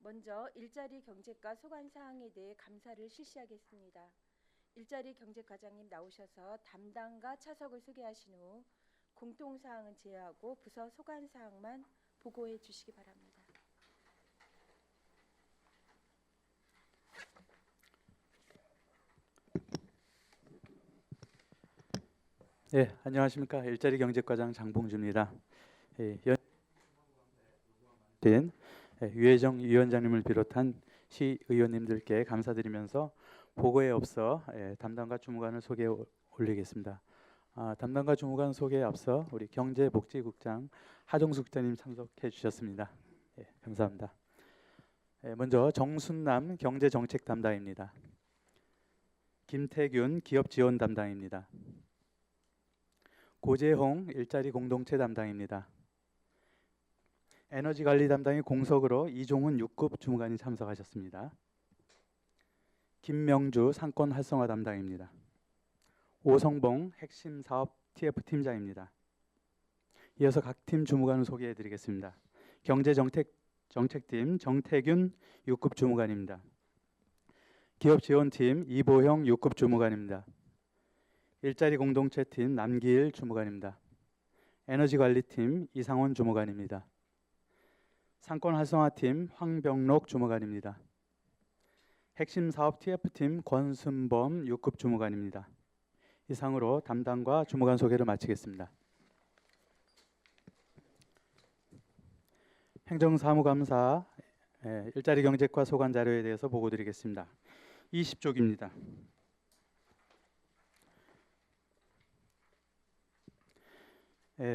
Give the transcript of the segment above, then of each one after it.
먼저 일자리 경제과 소관 사항에 대해 감사를 실시하겠습니다. 일자리 경제과장님 나오셔서 담당과 차석을 소개하신 후 공통 사항은 제외하고 부서 소관 사항만 보고해 주시기 바랍니다. 예, 안녕하십니까. 일자리 경제과장 장봉주입니다. 유혜정 위원장님을 비롯한 시의원님들께 감사드리면서 보고에 앞서 담당과 주무관을 소개해 올리겠습니다. 담당과 주무관 소개에 앞서 우리 경제복지국장 하정숙 국장님 참석해 주셨습니다. 감사합니다. 먼저 정순남 경제정책 담당입니다. 김태균 기업지원 담당입니다. 고재홍 일자리 공동체 담당입니다. 에너지관리 담당이 공석으로 이종훈 6급 주무관이 참석하셨습니다. 김명주 상권 활성화 담당입니다. 오성봉 핵심 사업 TF팀장입니다. 이어서 각 팀 주무관을 소개해 드리겠습니다. 경제정책팀 정태균 6급 주무관입니다. 기업지원팀 이보형 6급 주무관입니다. 일자리 공동체팀 남기일 주무관입니다. 에너지관리팀 이상원 주무관입니다. 상권활성화팀 황병록 주무관입니다. 핵심사업 TF팀 권순범 6급 주무관입니다. 이상으로 담당과 주무관 소개를 마치겠습니다. 행정사무감사 일자리 경제과 소관 자료에 대해서 보고 드리겠습니다. 20쪽입니다.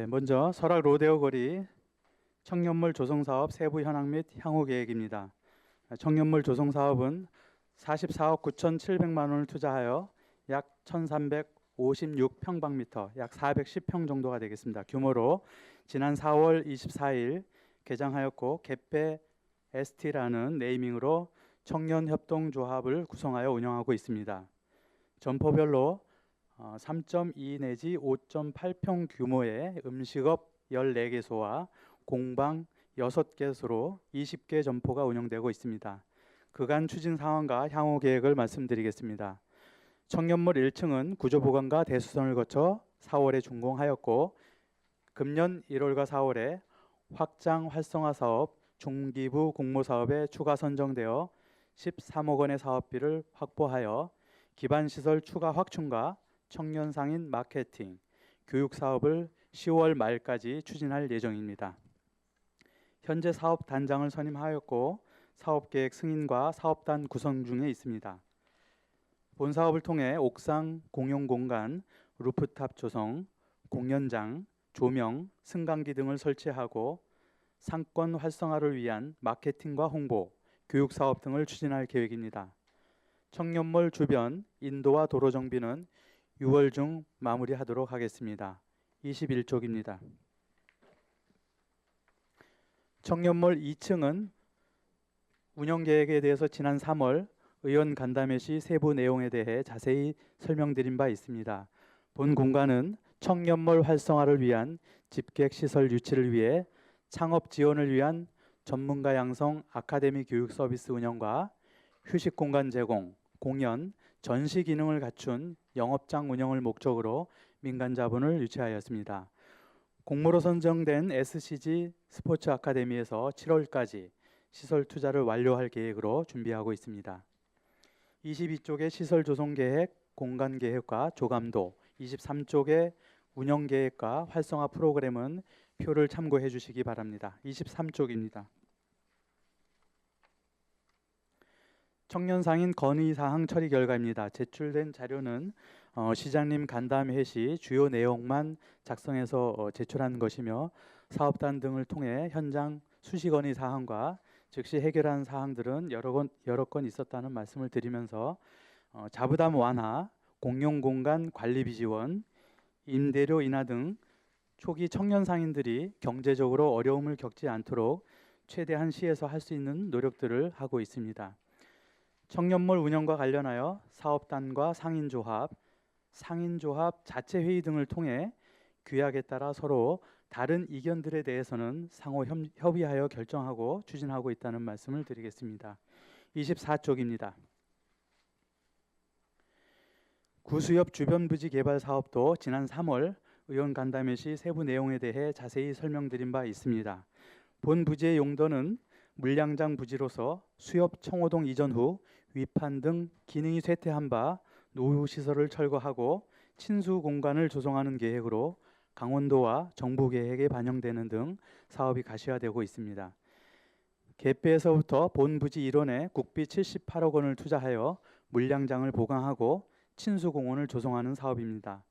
먼저 설악 로데오 거리 청년몰 조성사업 세부 현황 및 향후 계획입니다. 청년몰 조성사업은 44억 9,700만 원을 투자하여 약 1,356평방미터, 약 410평 정도가 되겠습니다. 규모로 지난 4월 24일 개장하였고 개폐 ST라는 네이밍으로 청년협동조합을 구성하여 운영하고 있습니다. 점포별로 3.2 내지 5.8평 규모의 음식업 14개소와 공방 6개소로 20개 점포가 운영되고 있습니다. 그간 추진 상황과 향후 계획을 말씀드리겠습니다. 청년몰 1층은 구조보강과 대수선을 거쳐 4월에 준공하였고 금년 1월과 4월에 확장 활성화 사업 중기부 공모사업에 추가 선정되어 13억 원의 사업비를 확보하여 기반시설 추가 확충과 청년 상인 마케팅, 교육 사업을 10월 말까지 추진할 예정입니다. 현재 사업단장을 선임하였고 사업계획 승인과 사업단 구성 중에 있습니다. 본 사업을 통해 옥상 공용공간, 루프탑 조성, 공연장, 조명, 승강기 등을 설치하고 상권 활성화를 위한 마케팅과 홍보, 교육 사업 등을 추진할 계획입니다. 청년몰 주변 인도와 도로 정비는 6월 중 마무리하도록 하겠습니다. 21쪽입니다. 청년몰 2층은 운영 계획에 대해서 지난 3월 의원 간담회 시 세부 내용에 대해 자세히 설명드린 바 있습니다. 본 공간은 청년몰 활성화를 위한 집객 시설 유치를 위해 창업 지원을 위한 전문가 양성 아카데미 교육 서비스 운영과 휴식 공간 제공, 공연, 전시 기능을 갖춘 영업장 운영을 목적으로 민간 자본을 유치하였습니다. 공모로 선정된 SCG 스포츠 아카데미에서 7월까지 시설 투자를 완료할 계획으로 준비하고 있습니다. 22쪽의 시설 조성 계획, 공간 계획과 조감도, 23쪽의 운영 계획과 활성화 프로그램은 표를 참고해 주시기 바랍니다. 23쪽입니다. 청년 상인 건의 사항 처리 결과입니다. 제출된 자료는 시장님 간담회 시 주요 내용만 작성해서 제출한 것이며 사업단 등을 통해 현장 수시 건의 사항과 즉시 해결한 사항들은 여러 건 있었다는 말씀을 드리면서 자부담 완화, 공용공간 관리비 지원, 임대료 인하 등 초기 청년 상인들이 경제적으로 어려움을 겪지 않도록 최대한 시에서 할 수 있는 노력들을 하고 있습니다. 청년몰 운영과 관련하여 사업단과 상인조합, 상인조합 자체 회의 등을 통해 규약에 따라 서로 다른 이견들에 대해서는 상호 협의하여 결정하고 추진하고 있다는 말씀을 드리겠습니다. 24쪽입니다. 구수협 주변 부지 개발 사업도 지난 3월 의원 간담회 시 세부 내용에 대해 자세히 설명드린 바 있습니다. 본 부지의 용도는 물량장 부지로서 수협 청호동 이전 후 위판 등 기능이 쇠퇴한 바 노후 시설을 철거하고 친수 공간을 조성하는 계획으로 강원도와 정부 계획에 반영되는 등 사업이 가시화되고 있습니다. 개폐에서부터 본 부지 일원에 국비 78억 원을 투자하여 물량장을 보강하고 친수 공원을 조성하는 사업입니다.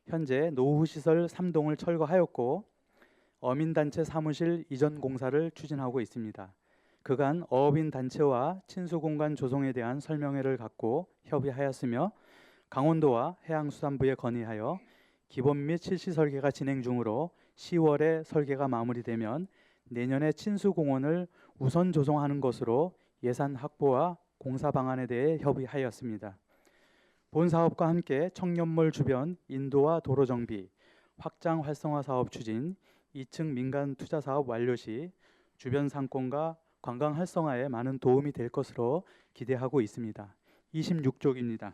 현재 노후 시설 3동을 철거하였고 어민단체 사무실 이전 공사를 추진하고 있습니다. 그간 어업인단체와 친수공간 조성에 대한 설명회를 갖고 협의하였으며 강원도와 해양수산부에 건의하여 기본 및 실시 설계가 진행 중으로 10월에 설계가 마무리되면 내년에 친수공원을 우선 조성하는 것으로 예산 확보와 공사 방안에 대해 협의하였습니다. 본 사업과 함께 청년몰 주변 인도와 도로 정비, 확장 활성화 사업 추진, 2층 민간 투자 사업 완료 시 주변 상권과 관광 활성화에 많은 도움이 될 것으로 기대하고 있습니다. 26쪽입니다.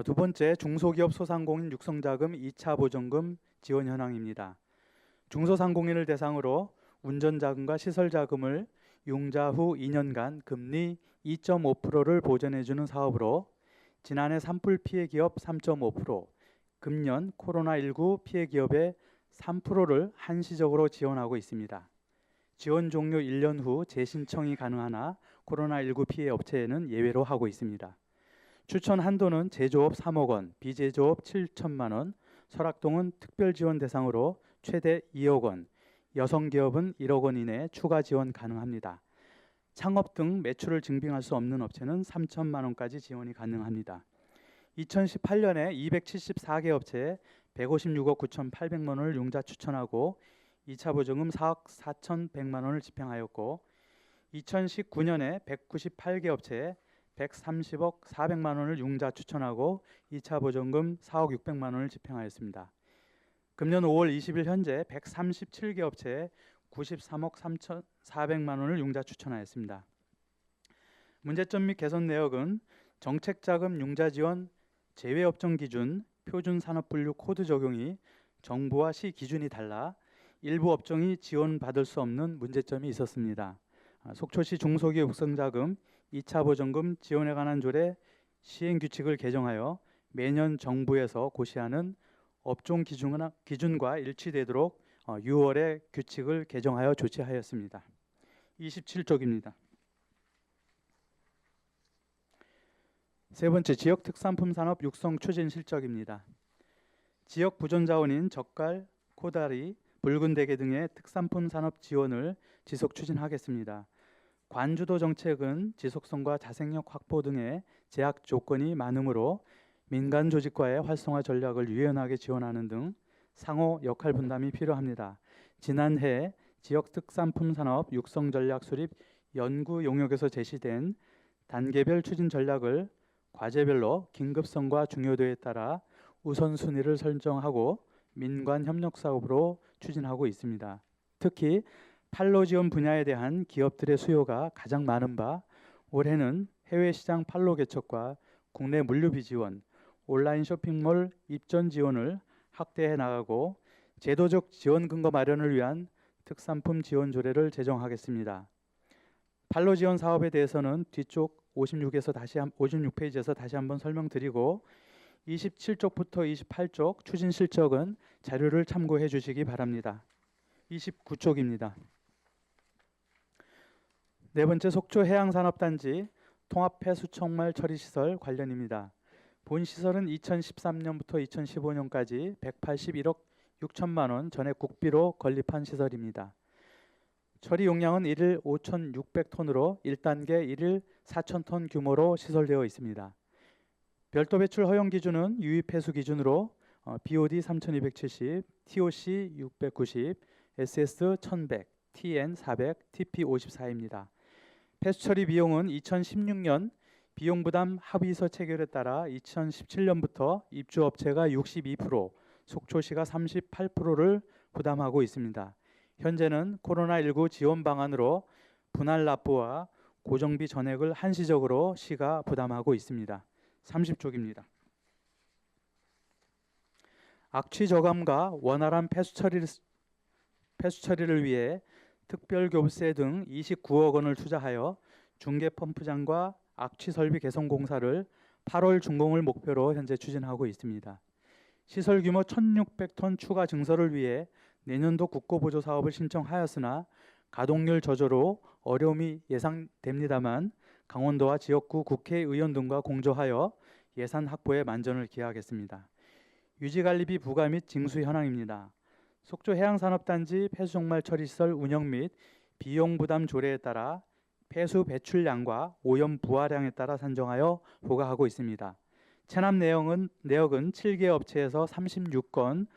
두 번째, 중소기업 소상공인 육성자금 2차 보전금 지원 현황입니다. 중소상공인을 대상으로 운전자금과 시설자금을 융자 후 2년간 금리 2.5%를 보전해주는 사업으로 지난해 산불 피해 기업 3.5%, 금년 코로나19 피해 기업의 3%를 한시적으로 지원하고 있습니다. 지원 종료 1년 후 재신청이 가능하나 코로나19 피해 업체에는 예외로 하고 있습니다. 추천 한도는 제조업 3억 원, 비제조업 7천만 원, 설악동은 특별지원 대상으로 최대 2억 원, 여성기업은 1억 원 이내 추가 지원 가능합니다. 창업 등 매출을 증빙할 수 없는 업체는 3천만 원까지 지원이 가능합니다. 2018년에 274개 업체에 156억 9,800만 원을 융자 추천하고 2차 보증금 4억 4,100만 원을 집행하였고 2019년에 198개 업체에 130억 400만 원을 융자 추천하고 2차 보증금 4억 600만 원을 집행하였습니다. 금년 5월 20일 현재 137개 업체에 93억 3,400만 원을 융자 추천하였습니다. 문제점 및 개선 내역은 정책자금 융자 지원 제외업종 기준 표준산업분류 코드 적용이 정부와 시 기준이 달라 일부 업종이 지원받을 수 없는 문제점이 있었습니다. 속초시 중소기업 육성자금 2차 보전금 지원에 관한 조례 시행규칙을 개정하여 매년 정부에서 고시하는 업종 기준과 일치되도록 6월에 규칙을 개정하여 조치하였습니다. 27쪽입니다. 세 번째, 지역특산품 산업 육성 추진 실적입니다. 지역 부존자원인 젓갈, 코다리, 붉은 대게 등의 특산품 산업 지원을 지속 추진하겠습니다. 관주도 정책은 지속성과 자생력 확보 등의 제약 조건이 많으므로 민간 조직과의 활성화 전략을 유연하게 지원하는 등 상호 역할 분담이 필요합니다. 지난해 지역특산품 산업 육성 전략 수립 연구 용역에서 제시된 단계별 추진 전략을 과제별로 긴급성과 중요도에 따라 우선순위를 설정하고 민관 협력 사업으로 추진하고 있습니다. 특히 판로 지원 분야에 대한 기업들의 수요가 가장 많은 바 올해는 해외 시장 판로 개척과 국내 물류비 지원, 온라인 쇼핑몰 입점 지원을 확대해 나가고 제도적 지원 근거 마련을 위한 특산품 지원 조례를 제정하겠습니다. 판로 지원 사업에 대해서는 뒤쪽 56페이지에서 다시 한번 설명드리고 27쪽부터 28쪽 추진 실적은 자료를 참고해 주시기 바랍니다. 29쪽입니다. 네 번째, 속초 해양산업단지 통합폐수청말 처리시설 관련입니다. 본 시설은 2013년부터 2015년까지 181억 6천만 원 전액 국비로 건립한 시설입니다. 처리 용량은 1일 5,600톤으로 1단계 1일 4,000톤 규모로 시설되어 있습니다. 별도 배출 허용 기준은 유입 해수 기준으로 BOD 3,270, TOC 690, SS 1,100, TN 400, TP 54입니다. 폐수 처리 비용은 2016년 비용 부담 합의서 체결에 따라 2017년부터 입주업체가 62%, 속초시가 38%를 부담하고 있습니다. 현재는 코로나19 지원 방안으로 분할 납부와 고정비 전액을 한시적으로 시가 부담하고 있습니다. 30쪽입니다. 악취 저감과 원활한 폐수 처리를 위해 특별교부세 등 29억 원을 투자하여 중계 펌프장과 악취 설비 개선 공사를 8월 준공을 목표로 현재 추진하고 있습니다. 시설 규모 1,600톤 추가 증설을 위해 내년도 국고보조 사업을 신청하였으나 가동률 저조로 어려움이 예상됩니다만 강원도와 지역구 국회의원 등과 공조하여 예산 확보에 만전을 기하겠습니다. 유지관리비 부과 및 징수 현황입니다. 속초 해양산업단지 폐수종말 처리시설 운영 및 비용 부담 조례에 따라 폐수 배출량과 오염 부하량에 따라 산정하여 부과하고 있습니다. 체납 내역은 7개 업체에서 36건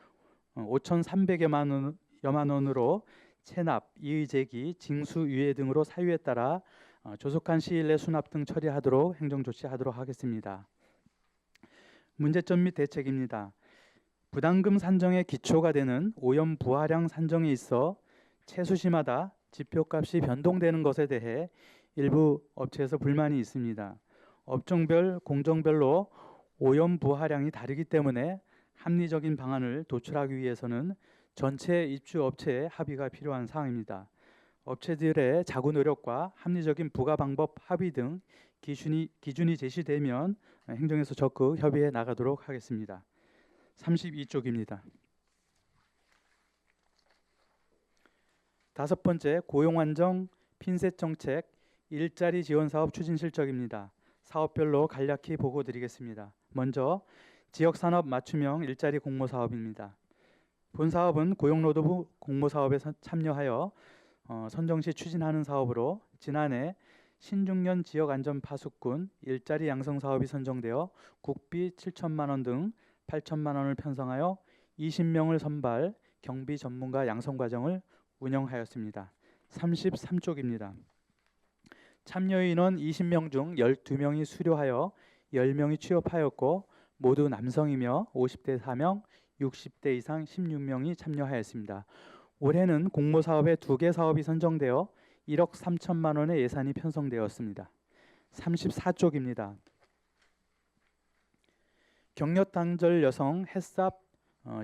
5,300여만 원으로 체납, 이의제기, 징수, 유예 등으로 사유에 따라 조속한 시일 내 수납 등 처리하도록 행정조치하도록 하겠습니다. 문제점 및 대책입니다. 부담금 산정의 기초가 되는 오염 부하량 산정에 있어 채수시마다 지표값이 변동되는 것에 대해 일부 업체에서 불만이 있습니다. 업종별, 공정별로 오염 부하량이 다르기 때문에 합리적인 방안을 도출하기 위해서는 전체 입주 업체의 합의가 필요한 사항입니다. 업체들의 자구 노력과 합리적인 부과 방법 합의 등 기준이 제시되면 행정에서 적극 협의해 나가도록 하겠습니다. 32쪽입니다. 다섯 번째, 고용안정 핀셋 정책 일자리 지원 사업 추진 실적입니다. 사업별로 간략히 보고 드리겠습니다. 먼저 지역산업 맞춤형 일자리 공모 사업입니다. 본 사업은 고용노동부 공모 사업에 참여하여 선정 시 추진하는 사업으로 지난해 신중년 지역안전파수꾼 일자리 양성 사업이 선정되어 국비 7천만 원 등 8천만 원을 편성하여 20명을 선발, 경비 전문가 양성 과정을 운영하였습니다. 33쪽입니다. 참여 인원 20명 중 12명이 수료하여 10명이 취업하였고 모두 남성이며 50대 4명, 60대 이상 16명이 참여하였습니다. 올해는 공모사업에 2개 사업이 선정되어 1억 3천만 원의 예산이 편성되었습니다. 34쪽입니다. 경력단절 여성 햇삽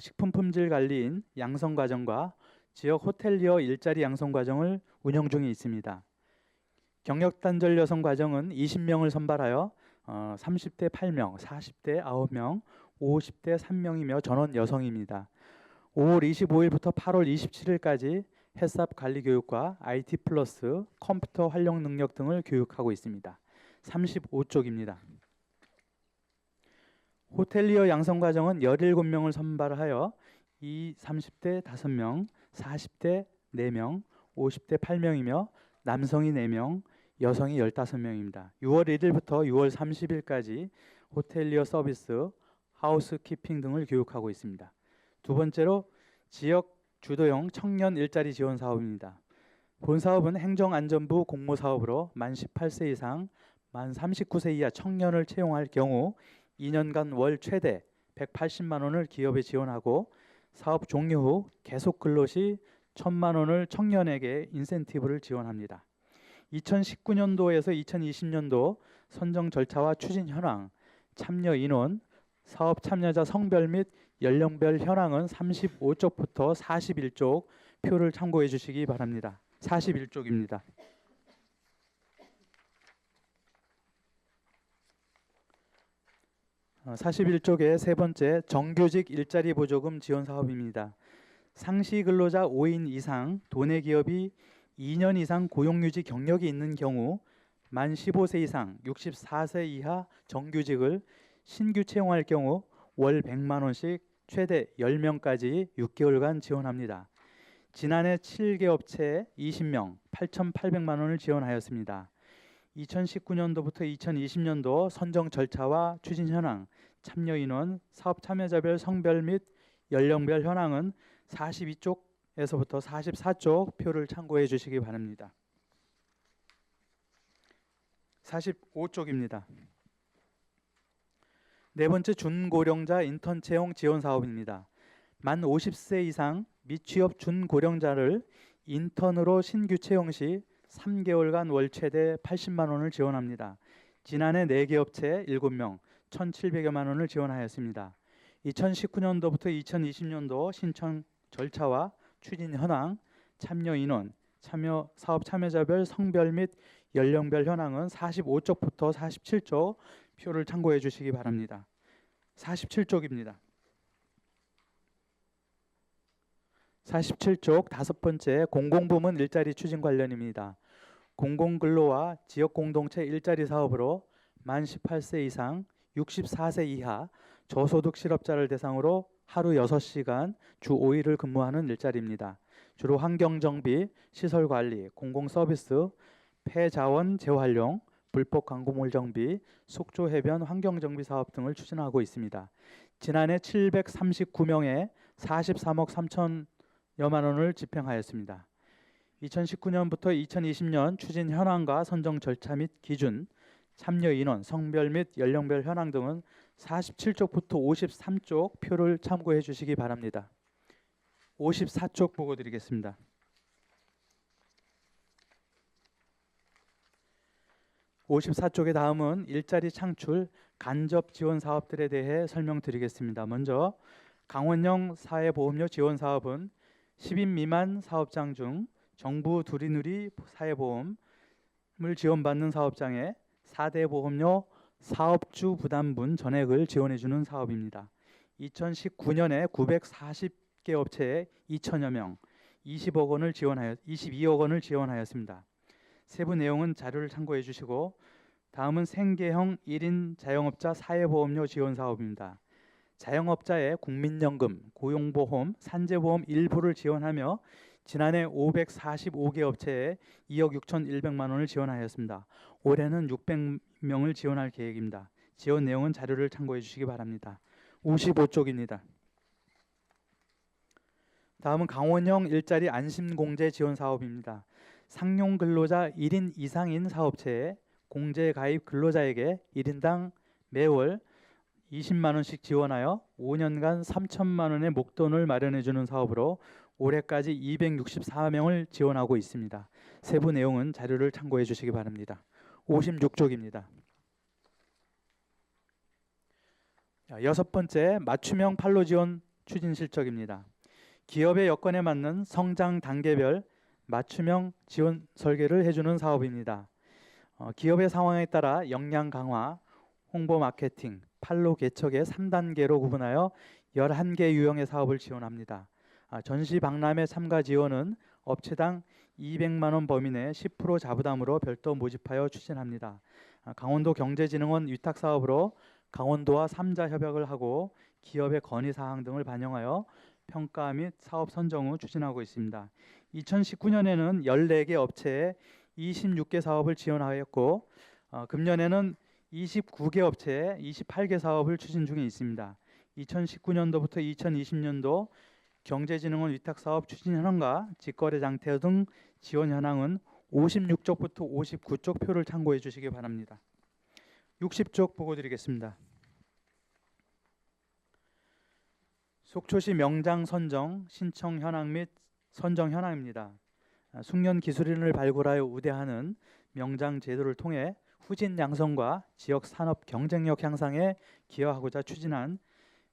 식품품질 관리인 양성과정과 지역 호텔리어 일자리 양성과정을 운영 중에 있습니다. 경력단절 여성 과정은 20명을 선발하여 30대 8명, 40대 9명, 50대 3명이며 전원 여성입니다. 5월 25일부터 8월 27일까지 햇삽 관리 교육과 IT 플러스 컴퓨터 활용 능력 등을 교육하고 있습니다. 35쪽입니다. 호텔리어 양성 과정은 17명을 선발하여 30대 5명, 40대 4명, 50대 8명이며 남성이 4명, 여성이 15명입니다. 6월 1일부터 6월 30일까지 호텔리어 서비스, 하우스키핑 등을 교육하고 있습니다. 두 번째로 지역 주도형 청년 일자리 지원 사업입니다. 본 사업은 행정안전부 공모 사업으로 만 18세 이상, 만 39세 이하 청년을 채용할 경우 2년간 월 최대 180만 원을 기업에 지원하고 사업 종료 후 계속 근로 시 1,000만 원을 청년에게 인센티브를 지원합니다. 2019년도에서 2020년도 선정 절차와 추진 현황, 참여 인원, 사업 참여자 성별 및 연령별 현황은 35쪽부터 41쪽 표를 참고해 주시기 바랍니다. 41쪽입니다. 어, 41쪽의 세 번째 정규직 일자리 보조금 지원 사업입니다. 상시 근로자 5인 이상 도내 기업이 2년 이상 고용유지 경력이 있는 경우 만 15세 이상 64세 이하 정규직을 신규 채용할 경우 월 100만 원씩 최대 10명까지 6개월간 지원합니다. 지난해 7개 업체에 20명 8,800만 원을 지원하였습니다. 2019년도부터 2020년도 선정 절차와 추진 현황, 참여 인원, 사업 참여자별 성별 및 연령별 현황은 42쪽에서부터 44쪽 표를 참고해 주시기 바랍니다. 45쪽입니다. 네 번째 준고령자 인턴 채용 지원 사업입니다. 만 50세 이상 미취업 준고령자를 인턴으로 신규 채용 시 3개월간 월 최대 80만 원을 지원합니다. 지난해 4개 업체 7명 1,700여만 원을 지원하였습니다. 2019년도부터 2020년도 신청 절차와 추진 현황, 참여 인원, 사업 참여자별 성별 및 연령별 현황은 45쪽부터 47쪽 표를 참고해 주시기 바랍니다. 47쪽입니다. 47쪽 다섯 번째 공공부문 일자리 추진 관련입니다. 공공근로와 지역공동체 일자리 사업으로 만 18세 이상 64세 이하 저소득 실업자를 대상으로 하루 6시간 주 5일을 근무하는 일자리입니다. 주로 환경정비, 시설관리, 공공서비스, 폐자원 재활용, 불법 광고물 정비, 속초 해변 환경정비 사업 등을 추진하고 있습니다. 지난해 739명에 43억 3천여만 원을 집행하였습니다. 2019년부터 2020년 추진 현황과 선정 절차 및 기준, 참여 인원, 성별 및 연령별 현황 등은 47쪽부터 53쪽 표를 참고해 주시기 바랍니다. 54쪽 보고 드리겠습니다. 54쪽의 다음은 일자리 창출 간접 지원 사업들에 대해 설명드리겠습니다. 먼저 강원형 사회보험료 지원 사업은 10인 미만 사업장 중 정부 두리누리 사회보험을 지원받는 사업장에 4대 보험료 사업주 부담분 전액을 지원해주는 사업입니다. 2019년에 940개 업체에 2천여 명, 22억 원을 지원하였습니다. 세부 내용은 자료를 참고해 주시고, 다음은 생계형 1인 자영업자 사회보험료 지원 사업입니다. 자영업자의 국민연금, 고용보험, 산재보험 일부를 지원하며 지난해 545개 업체에 2억 6,100만 원을 지원하였습니다. 올해는 600명을 지원할 계획입니다. 지원 내용은 자료를 참고해 주시기 바랍니다. 55쪽입니다. 다음은 강원형 일자리 안심공제 지원 사업입니다. 상용 근로자 1인 이상인 사업체에 공제 가입 근로자에게 1인당 매월 20만 원씩 지원하여 5년간 3천만 원의 목돈을 마련해 주는 사업으로 올해까지 264명을 지원하고 있습니다. 세부 내용은 자료를 참고해 주시기 바랍니다. 56쪽입니다. 여섯 번째 맞춤형 판로 지원 추진 실적입니다. 기업의 여건에 맞는 성장 단계별 맞춤형 지원 설계를 해주는 사업입니다. 기업의 상황에 따라 역량 강화, 홍보 마케팅, 판로 개척의 3단계로 구분하여 11개 유형의 사업을 지원합니다. 전시 박람회 참가 지원은 업체당 200만 원 범위 내 10% 자부담으로 별도 모집하여 추진합니다. 강원도 경제진흥원 위탁 사업으로 강원도와 3자 협약을 하고 기업의 건의 사항 등을 반영하여 평가 및 사업 선정 후 추진하고 있습니다. 2019년에는 14개 업체에 26개 사업을 지원하였고 금년에는 29개 업체에 28개 사업을 추진 중에 있습니다. 2019년도부터 2020년도 경제진흥원 위탁사업 추진 현황과 직거래 장터 등 지원 현황은 56쪽부터 59쪽 표를 참고해 주시기 바랍니다. 60쪽 보고 드리겠습니다. 속초시 명장 선정 신청 현황 및 선정 현황입니다. 숙련 기술인을 발굴하여 우대하는 명장 제도를 통해 후진 양성과 지역 산업 경쟁력 향상에 기여하고자 추진한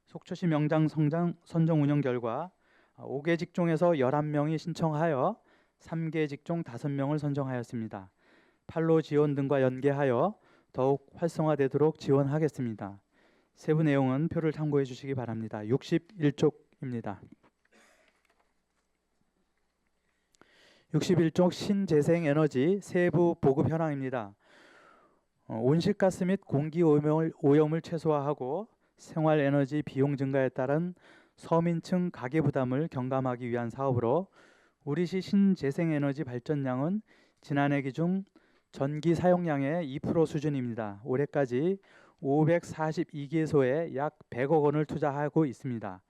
속초시 명장 선정 운영 결과 5개 직종에서 11명이 신청하여 3개 직종 5명을 선정하였습니다. 판로 지원 등과 연계하여 더욱 활성화되도록 지원하겠습니다. 세부 내용은 표를 참고해 주시기 바랍니다. 61쪽입니다. 61쪽 신재생에너지 세부 보급 현황입니다. 온실가스 및 공기 오염을 최소화하고 생활에너지 비용 증가에 따른 서민층 가계 부담을 경감하기 위한 사업으로 우리시 신재생에너지 발전량은 지난해 기준 전기 사용량의 2% 수준입니다. 올해까지 542개소에 약 100억 원을 투자하고 있습니다.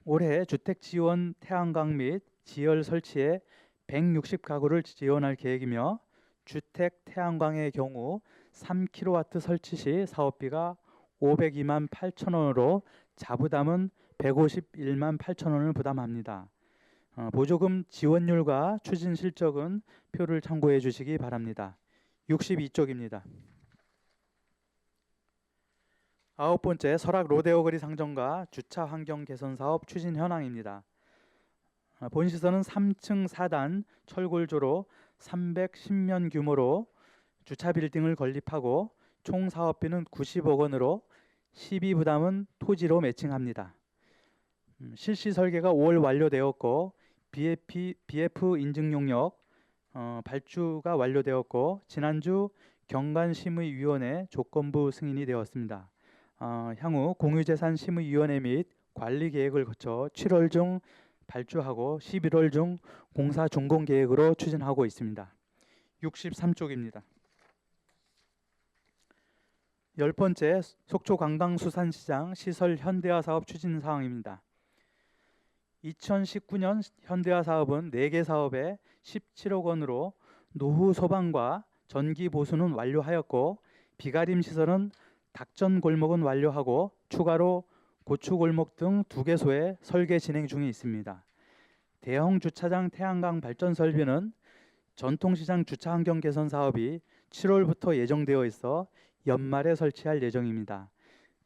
올해 주택 지원 태양광 및 지열 설치에 160가구를 지원할 계획이며 주택 태양광의 경우 3kW 설치 시 사업비가 502만 8천 원으로 자부담은 151만 8천 원을 부담합니다. 보조금 지원율과 추진 실적은 표를 참고해 주시기 바랍니다. 62쪽입니다. 아홉 번째, 설악 로데오 거리 상정과 주차 환경 개선 사업 추진 현황입니다. 본 시설은 3층 4단 철골조로 310면 규모로 주차 빌딩을 건립하고 총 사업비는 90억 원으로 시비 부담은 토지로 매칭합니다. 실시 설계가 5월 완료되었고 BF 인증 용역 발주가 완료되었고 지난주 경관심의위원회 조건부 승인이 되었습니다. 향후 공유재산심의위원회 및 관리계획을 거쳐 7월 중 발주하고 11월 중 공사 준공 계획으로 추진하고 있습니다. 63쪽입니다. 열 번째, 속초 관광수산시장 시설 현대화 사업 추진 사항입니다. 2019년 현대화 사업은 4개 사업에 17억 원으로 노후 소방과 전기 보수는 완료하였고 비가림 시설은 닭전 골목은 완료하고 추가로 고추 골목 등 2개소에 설계 진행 중에 있습니다. 대형 주차장 태양광 발전 설비는 전통시장 주차 환경 개선 사업이 7월부터 예정되어 있어 연말에 설치할 예정입니다.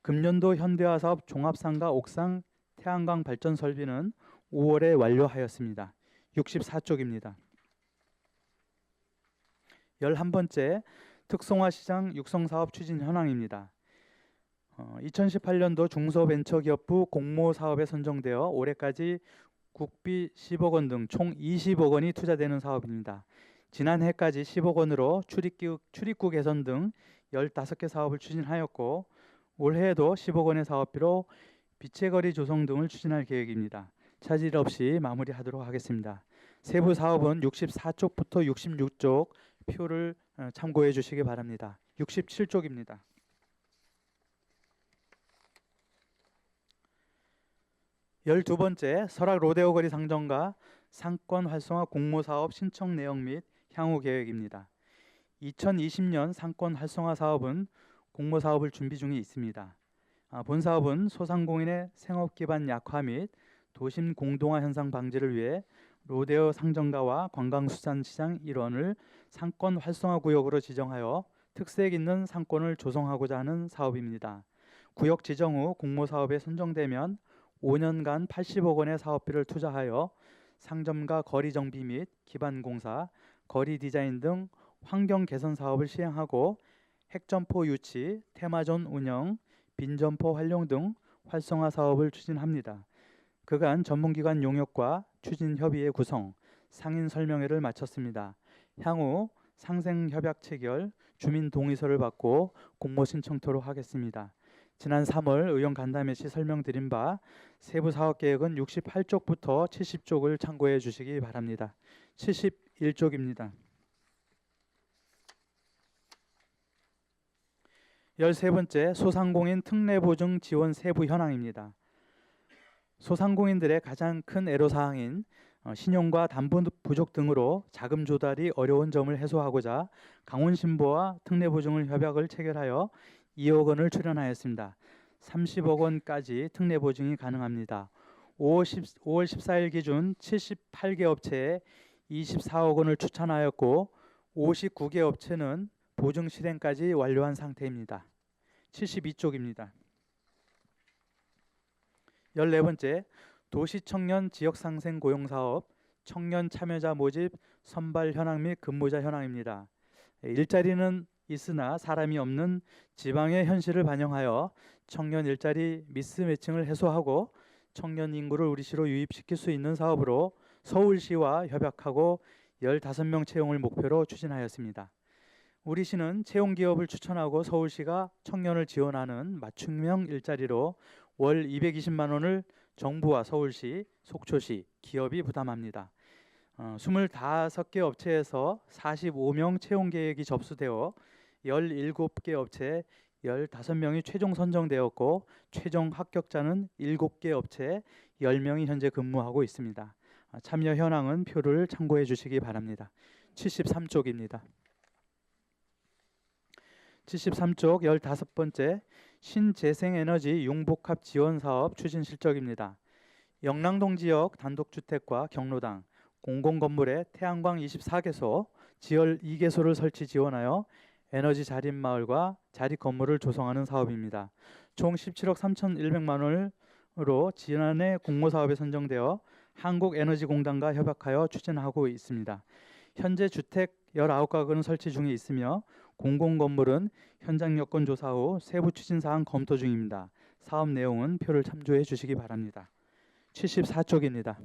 금년도 현대화 사업 종합상가 옥상 태양광 발전 설비는 5월에 완료하였습니다. 64쪽입니다. 11번째, 특성화시장 육성사업 추진 현황입니다. 2018년도 중소벤처기업부 공모사업에 선정되어 올해까지 국비 10억 원 등 총 20억 원이 투자되는 사업입니다. 지난해까지 10억 원으로 출입구 개선 등 15개 사업을 추진하였고 올해에도 10억 원의 사업비로 빛의 거리 조성 등을 추진할 계획입니다. 차질 없이 마무리하도록 하겠습니다. 세부 사업은 64쪽부터 66쪽 표를 참고해 주시기 바랍니다. 67쪽입니다. 12번째, 설악 로데오 거리 상정과 상권 활성화 공모사업 신청 내용 및 향후 계획입니다. 2020년 상권 활성화 사업은 공모사업을 준비 중에 있습니다. 본 사업은 소상공인의 생업 기반 약화 및 도심 공동화 현상 방지를 위해 로데오 상정가와 관광수산시장 일원을 상권 활성화 구역으로 지정하여 특색 있는 상권을 조성하고자 하는 사업입니다. 구역 지정 후 공모사업에 선정되면 5년간 80억 원의 사업비를 투자하여 상점과 거리 정비 및 기반 공사, 거리 디자인 등 환경 개선 사업을 시행하고 핵점포 유치, 테마존 운영, 빈점포 활용 등 활성화 사업을 추진합니다. 그간 전문기관 용역과 추진협의회 구성, 상인 설명회를 마쳤습니다. 향후 상생협약 체결, 주민 동의서를 받고 공모 신청토록 하겠습니다. 지난 3월 의원 간담회 시 설명드린 바 세부 사업 계획은 68쪽부터 70쪽을 참고해 주시기 바랍니다. 71쪽입니다. 13번째, 소상공인 특례보증 지원 세부 현황입니다. 소상공인들의 가장 큰 애로사항인 신용과 담보 부족 등으로 자금 조달이 어려운 점을 해소하고자 강원신보와 특례보증을 협약을 체결하여 2억 원을 출연하였습니다. 30억 원까지 특례보증이 가능합니다. 5월 14일 기준 78개 업체에 24억 원을 추천하였고 59개 업체는 보증 실행까지 완료한 상태입니다. 72쪽입니다. 14번째, 도시청년 지역상생 고용사업 청년 참여자 모집 선발 현황 및 근무자 현황입니다. 일자리는 있으나 사람이 없는 지방의 현실을 반영하여 청년 일자리 미스매칭을 해소하고 청년 인구를 우리 시로 유입시킬 수 있는 사업으로 서울시와 협약하고 15명 채용을 목표로 추진하였습니다. 우리 시는 채용 기업을 추천하고 서울시가 청년을 지원하는 맞춤형 일자리로 월 220만 원을 정부와 서울시, 속초시, 기업이 부담합니다. 25개 업체에서 45명 채용 계획이 접수되어 17개 업체 15명이 최종 선정되었고 최종 합격자는 7개 업체 10명이 현재 근무하고 있습니다. 참여 현황은 표를 참고해 주시기 바랍니다. 73쪽입니다. 73쪽 15번째 신재생에너지 융복합 지원 사업 추진 실적입니다. 영랑동 지역 단독주택과 경로당, 공공건물에 태양광 24개소, 지열 2개소를 설치 지원하여 에너지 자립마을과 자립건물을 조성하는 사업입니다. 총 17억 3,100만 원으로 지난해 공모사업에 선정되어 한국에너지공단과 협약하여 추진하고 있습니다. 현재 주택 19가구는 설치 중에 있으며 공공건물은 현장 여건 조사 후 세부 추진사항 검토 중입니다. 사업 내용은 표를 참조해 주시기 바랍니다. 74쪽입니다.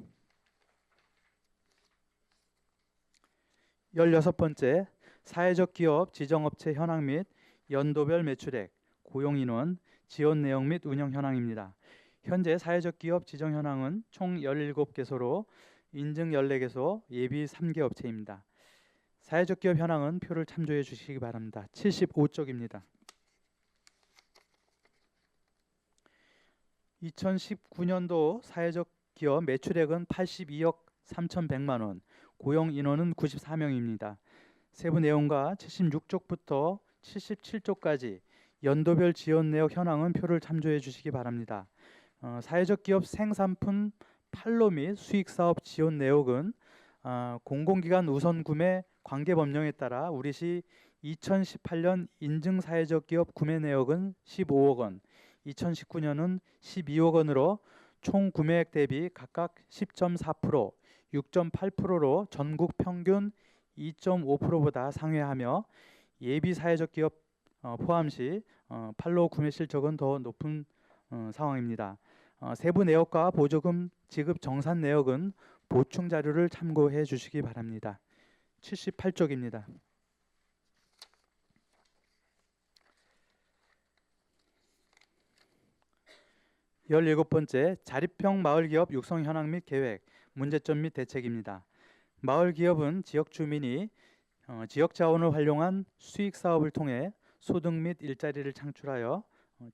16번째 사회적 기업 지정업체 현황 및 연도별 매출액, 고용인원, 지원 내용 및 운영 현황입니다. 현재 사회적 기업 지정 현황은 총 17개소로 인증 14개소, 예비 3개 업체입니다. 사회적 기업 현황은 표를 참조해 주시기 바랍니다. 75쪽입니다. 2019년도 사회적 기업 매출액은 82억 3,100만 원, 고용 인원은 94명입니다. 세부 내용과 76쪽부터 77쪽까지 연도별 지원 내역 현황은 표를 참조해 주시기 바랍니다. 사회적 기업 생산품 판로 및 수익 사업 지원 내역은 공공기관 우선 구매 관계 법령에 따라 우리시 2018년 인증 사회적 기업 구매 내역은 15억 원, 2019년은 12억 원으로 총 구매액 대비 각각 10.4%, 6.8%로 전국 평균 2.5%보다 상회하며 예비 사회적 기업 포함 시 판로 구매 실적은 더 높은 상황입니다. 세부 내역과 보조금 지급 정산 내역은 보충 자료를 참고해 주시기 바랍니다. 78쪽입니다. 17번째 자립형 마을기업 육성 현황 및 계획, 문제점 및 대책입니다. 마을기업은 지역 주민이 지역 자원을 활용한 수익 사업을 통해 소득 및 일자리를 창출하여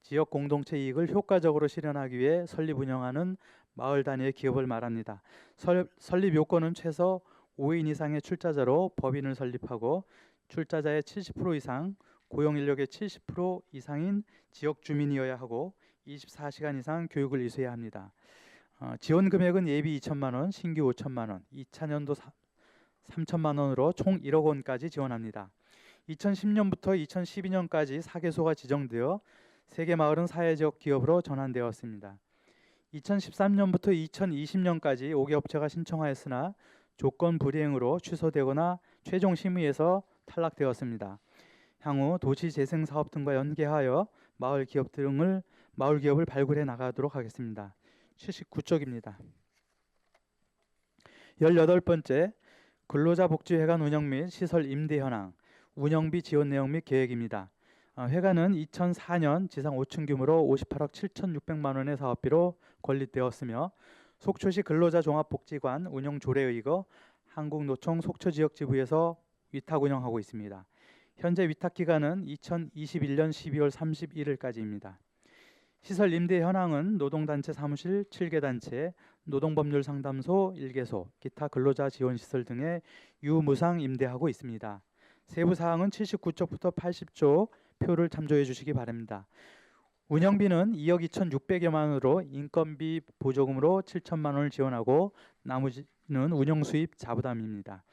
지역 공동체 이익을 효과적으로 실현하기 위해 설립 운영하는 마을 단위의 기업을 말합니다. 설립 요건은 최소 5인 이상의 출자자로 법인을 설립하고 출자자의 70% 이상, 고용 인력의 70% 이상인 지역 주민이어야 하고 24시간 이상 교육을 이수해야 합니다. 지원 금액은 예비 2천만 원, 신규 5천만 원, 2차년도 3천만 원으로 총 1억 원까지 지원합니다. 2010년부터 2012년까지 4개소가 지정되어 3개 마을은 사회적 기업으로 전환되었습니다. 2013년부터 2020년까지 5개 업체가 신청하였으나 조건 불이행으로 취소되거나 최종 심의에서 탈락되었습니다. 향후 도시재생사업 등과 연계하여 마을 기업을 발굴해 나가도록 하겠습니다. 79쪽입니다. 18번째 근로자복지회관 운영 및 시설 임대 현황, 운영비 지원 내용 및 계획입니다. 회관은 2004년 지상 5층 규모로 58억 7,600만 원의 사업비로 건립되었으며 속초시 근로자 종합복지관 운영 조례에 의거 한국노총 속초지역지부에서 위탁 운영하고 있습니다. 현재 위탁 기간은 2021년 12월 31일까지입니다. 시설 임대 현황은 노동단체 사무실 7개 단체, 노동법률상담소 1개소, 기타 근로자 지원시설 등의 유무상 임대하고 있습니다. 세부 사항은 79쪽부터 80쪽 표를 참조해 주시기 바랍니다. 운영비는 2억 2,600여만 원으로 인건비 보조금으로 7천만 원을 지원하고 나머지는 운영 수입 자부담입니다.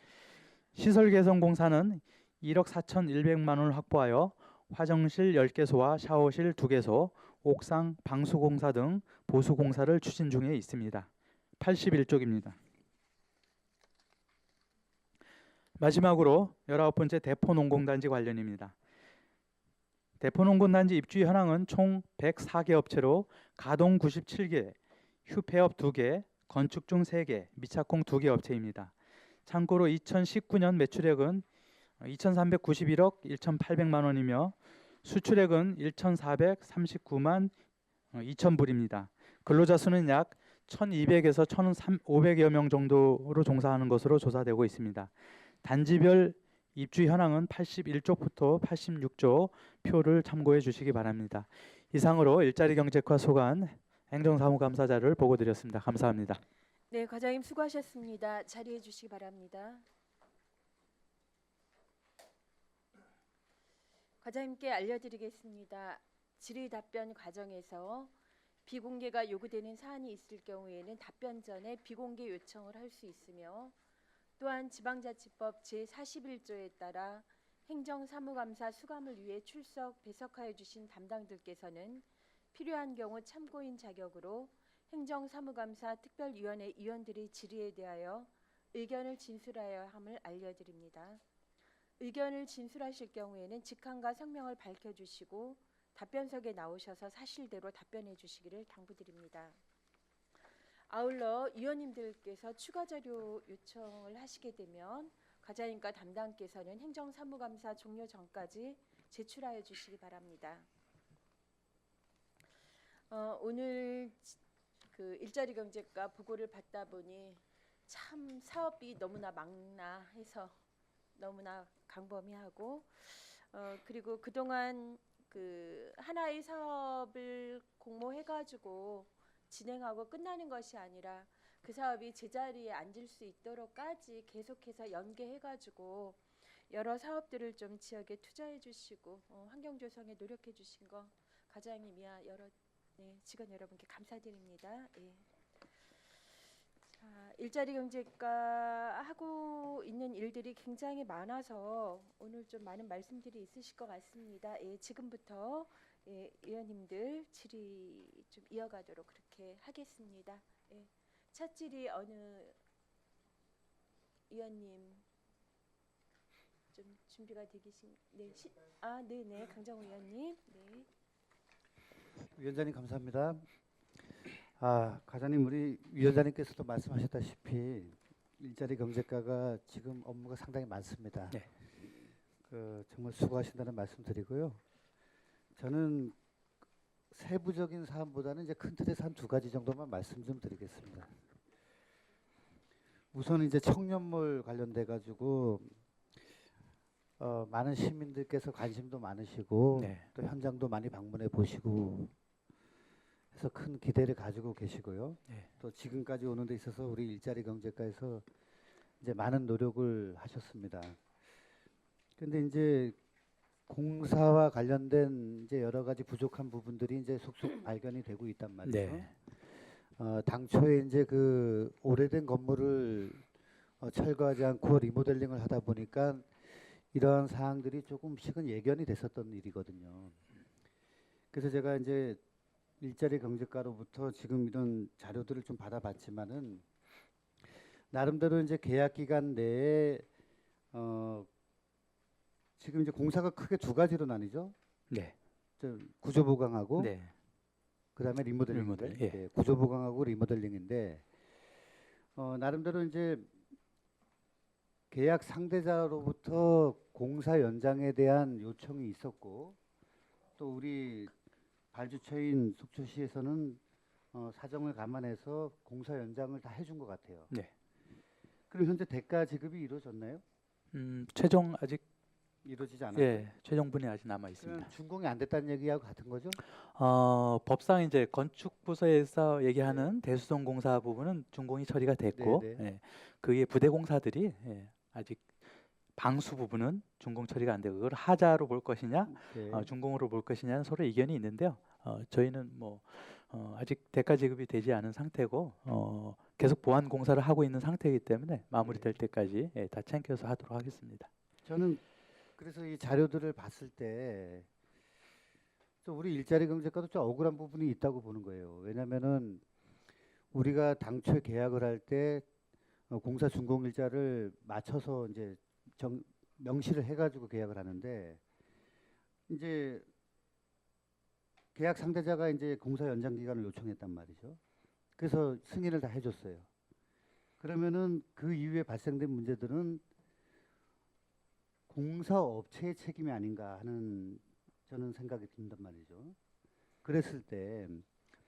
시설 개선 공사는 1억 4,100만 원을 확보하여 화장실 10개소와 샤워실 2개소, 옥상 방수 공사 등 보수 공사를 추진 중에 있습니다. 81쪽입니다. 마지막으로 19번째 대포농공단지 관련입니다. 대포농공단지 입주 현황은 총 104개 업체로 가동 97개, 휴폐업 2개, 건축 중 3개, 미착공 2개 업체입니다. 참고로 2019년 매출액은 2,391억 1,800만 원이며 수출액은 1,439만 2천 불입니다. 근로자 수는 약 1,200에서 1,500여 명 정도로 종사하는 것으로 조사되고 있습니다. 단지별 입주 현황은 81쪽부터 86쪽 표를 참고해 주시기 바랍니다. 이상으로 일자리 경제과 소관 행정사무감사자를 보고드렸습니다. 감사합니다. 네, 과장님 수고하셨습니다. 자리해 주시기 바랍니다. 과장님께 알려드리겠습니다. 질의 답변 과정에서 비공개가 요구되는 사안이 있을 경우에는 답변 전에 비공개 요청을 할 수 있으며, 또한 지방자치법 제41조에 따라 행정사무감사 수감을 위해 출석 배석하여 주신 담당들께서는 필요한 경우 참고인 자격으로 행정사무감사 특별위원회 위원들의 질의에 대하여 의견을 진술하여야 함을 알려드립니다. 의견을 진술하실 경우에는 직함과 성명을 밝혀주시고 답변석에 나오셔서 사실대로 답변해 주시기를 당부드립니다. 아울러 위원님들께서 추가 자료 요청을 하시게 되면 과장님과 담당께서는 행정사무감사 종료 전까지 제출하여 주시기 바랍니다. 오늘 그 일자리 경제과 보고를 받다 보니 참 사업이 너무나 많나해서 너무나 광범위하고, 그리고 그동안 그 하나의 사업을 공모해가지고 진행하고 끝나는 것이 아니라 그 사업이 제자리에 앉을 수 있도록까지 계속해서 연계해가지고 여러 사업들을 좀 지역에 투자해 주시고 환경 조성에 노력해 주신 거 과장님이야 여러 직원 여러분께 감사드립니다. 예. 자, 일자리 경제과 하고 있는 일들이 굉장히 많아서 오늘 좀 많은 말씀들이 있으실 것 같습니다. 예, 지금부터 위원님들 질의 좀 이어가도록 그렇게 하겠습니다. 예, 첫 질의 어느 위원님 좀 준비가 되기신? 네, 네네, 강정호 위원님. 네. 위원장님 감사합니다. 과장님, 우리 위원장님께서도 말씀하셨다시피 일자리 경제과가 지금 업무가 상당히 많습니다. 네. 정말 수고하신다는 말씀드리고요. 저는 세부적인 사안보다는 이제 큰 틀에서 한 두 가지 정도만 말씀 좀 드리겠습니다. 우선 이제 청년몰 관련돼 가지고 많은 시민들께서 관심도 많으시고 네. 또 현장도 많이 방문해 보시고 해서 큰 기대를 가지고 계시고요. 네. 또 지금까지 오는 데 있어서 우리 일자리 경제과에서 이제 많은 노력을 하셨습니다. 근데 이제 공사와 관련된 이제 여러 가지 부족한 부분들이 이제 속속 발견이 되고 있단 말이죠. 네. 당초에 이제 그 오래된 건물을 철거하지 않고 리모델링을 하다 보니까 이러한 사항들이 조금씩은 예견이 됐었던 일이거든요. 그래서 제가 이제 일자리 경제과로부터 지금 이런 자료들을 좀 받아봤지만은 나름대로 이제 계약 기간 내에 지금 이제 공사가 크게 두 가지로 나뉘죠. 네. 구조 보강하고 네. 그다음에 리모델링. 리모델, 예. 네, 구조 보강하고 리모델링인데 나름대로 이제 계약 상대자로부터 공사 연장에 대한 요청이 있었고 또 우리 발주처인 속초시에서는 사정을 감안해서 공사 연장을 다 해준 것 같아요. 네. 그럼 현재 대가 지급이 이루어졌나요? 최종 아직 이루어지지 않았어요. 예, 최종분이 아직 남아 있습니다. 그럼 준공이 안 됐다는 얘기하고 같은 거죠? 법상 이제 건축부서에서 얘기하는 대수동 공사 부분은 준공이 처리가 됐고, 네, 네. 예, 그의 부대 공사들이 아직 방수 부분은 준공 처리가 안 되고 그걸 하자로 볼 것이냐, 네. 준공으로 볼 것이냐는 서로 의견이 있는데요. 저희는 뭐 아직 대가 지급이 되지 않은 상태고 계속 보완 공사를 하고 있는 상태이기 때문에 마무리될 때까지 다 챙겨서 하도록 하겠습니다. 저는 그래서 이 자료들을 봤을 때 좀 우리 일자리 경제과도 좀 억울한 부분이 있다고 보는 거예요. 왜냐면은 우리가 당초에 계약을 할 때 공사 준공 일자를 맞춰서 이제 명시를 해가지고 계약을 하는데 이제 계약 상대자가 이제 공사 연장 기간을 요청했단 말이죠. 그래서 승인을 다 해줬어요. 그러면은 그 이후에 발생된 문제들은 공사업체의 책임이 아닌가 하는 저는 생각이 든단 말이죠. 그랬을 때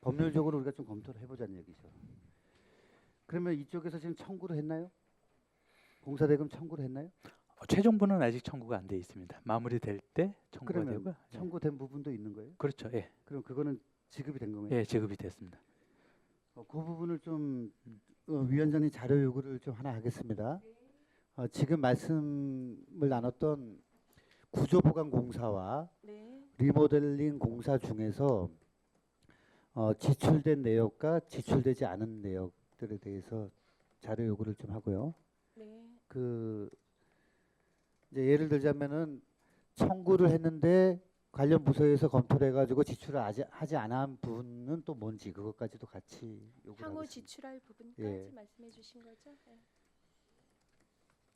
법률적으로 우리가 좀 검토를 해보자는 얘기죠. 그러면 이쪽에서 지금 청구를 했나요? 공사대금 청구를 했나요? 최종분은 아직 청구가 안 돼 있습니다. 마무리될 때 청구가 그러면 되고요. 예. 청구된 부분도 있는 거예요? 그렇죠. 예. 그럼 그거는 지급이 된 건가요? 예, 지급이 됐습니다. 그 부분을 좀 위원장님 자료 요구를 좀 하나 하겠습니다. 지금 말씀을 나눴던 구조보강 공사와 네. 리모델링 공사 중에서 지출된 내역과 지출되지 않은 내역들에 대해서 자료 요구를 좀 하고요. 네. 그 이제 예를 들자면은 청구를 했는데 관련 부서에서 검토를 해가지고 지출을 하지 않은 부분은 또 뭔지 그것까지도 같이 요구를 향후 하겠습니다. 지출할 부분까지 예. 말씀해 주신 거죠? 네.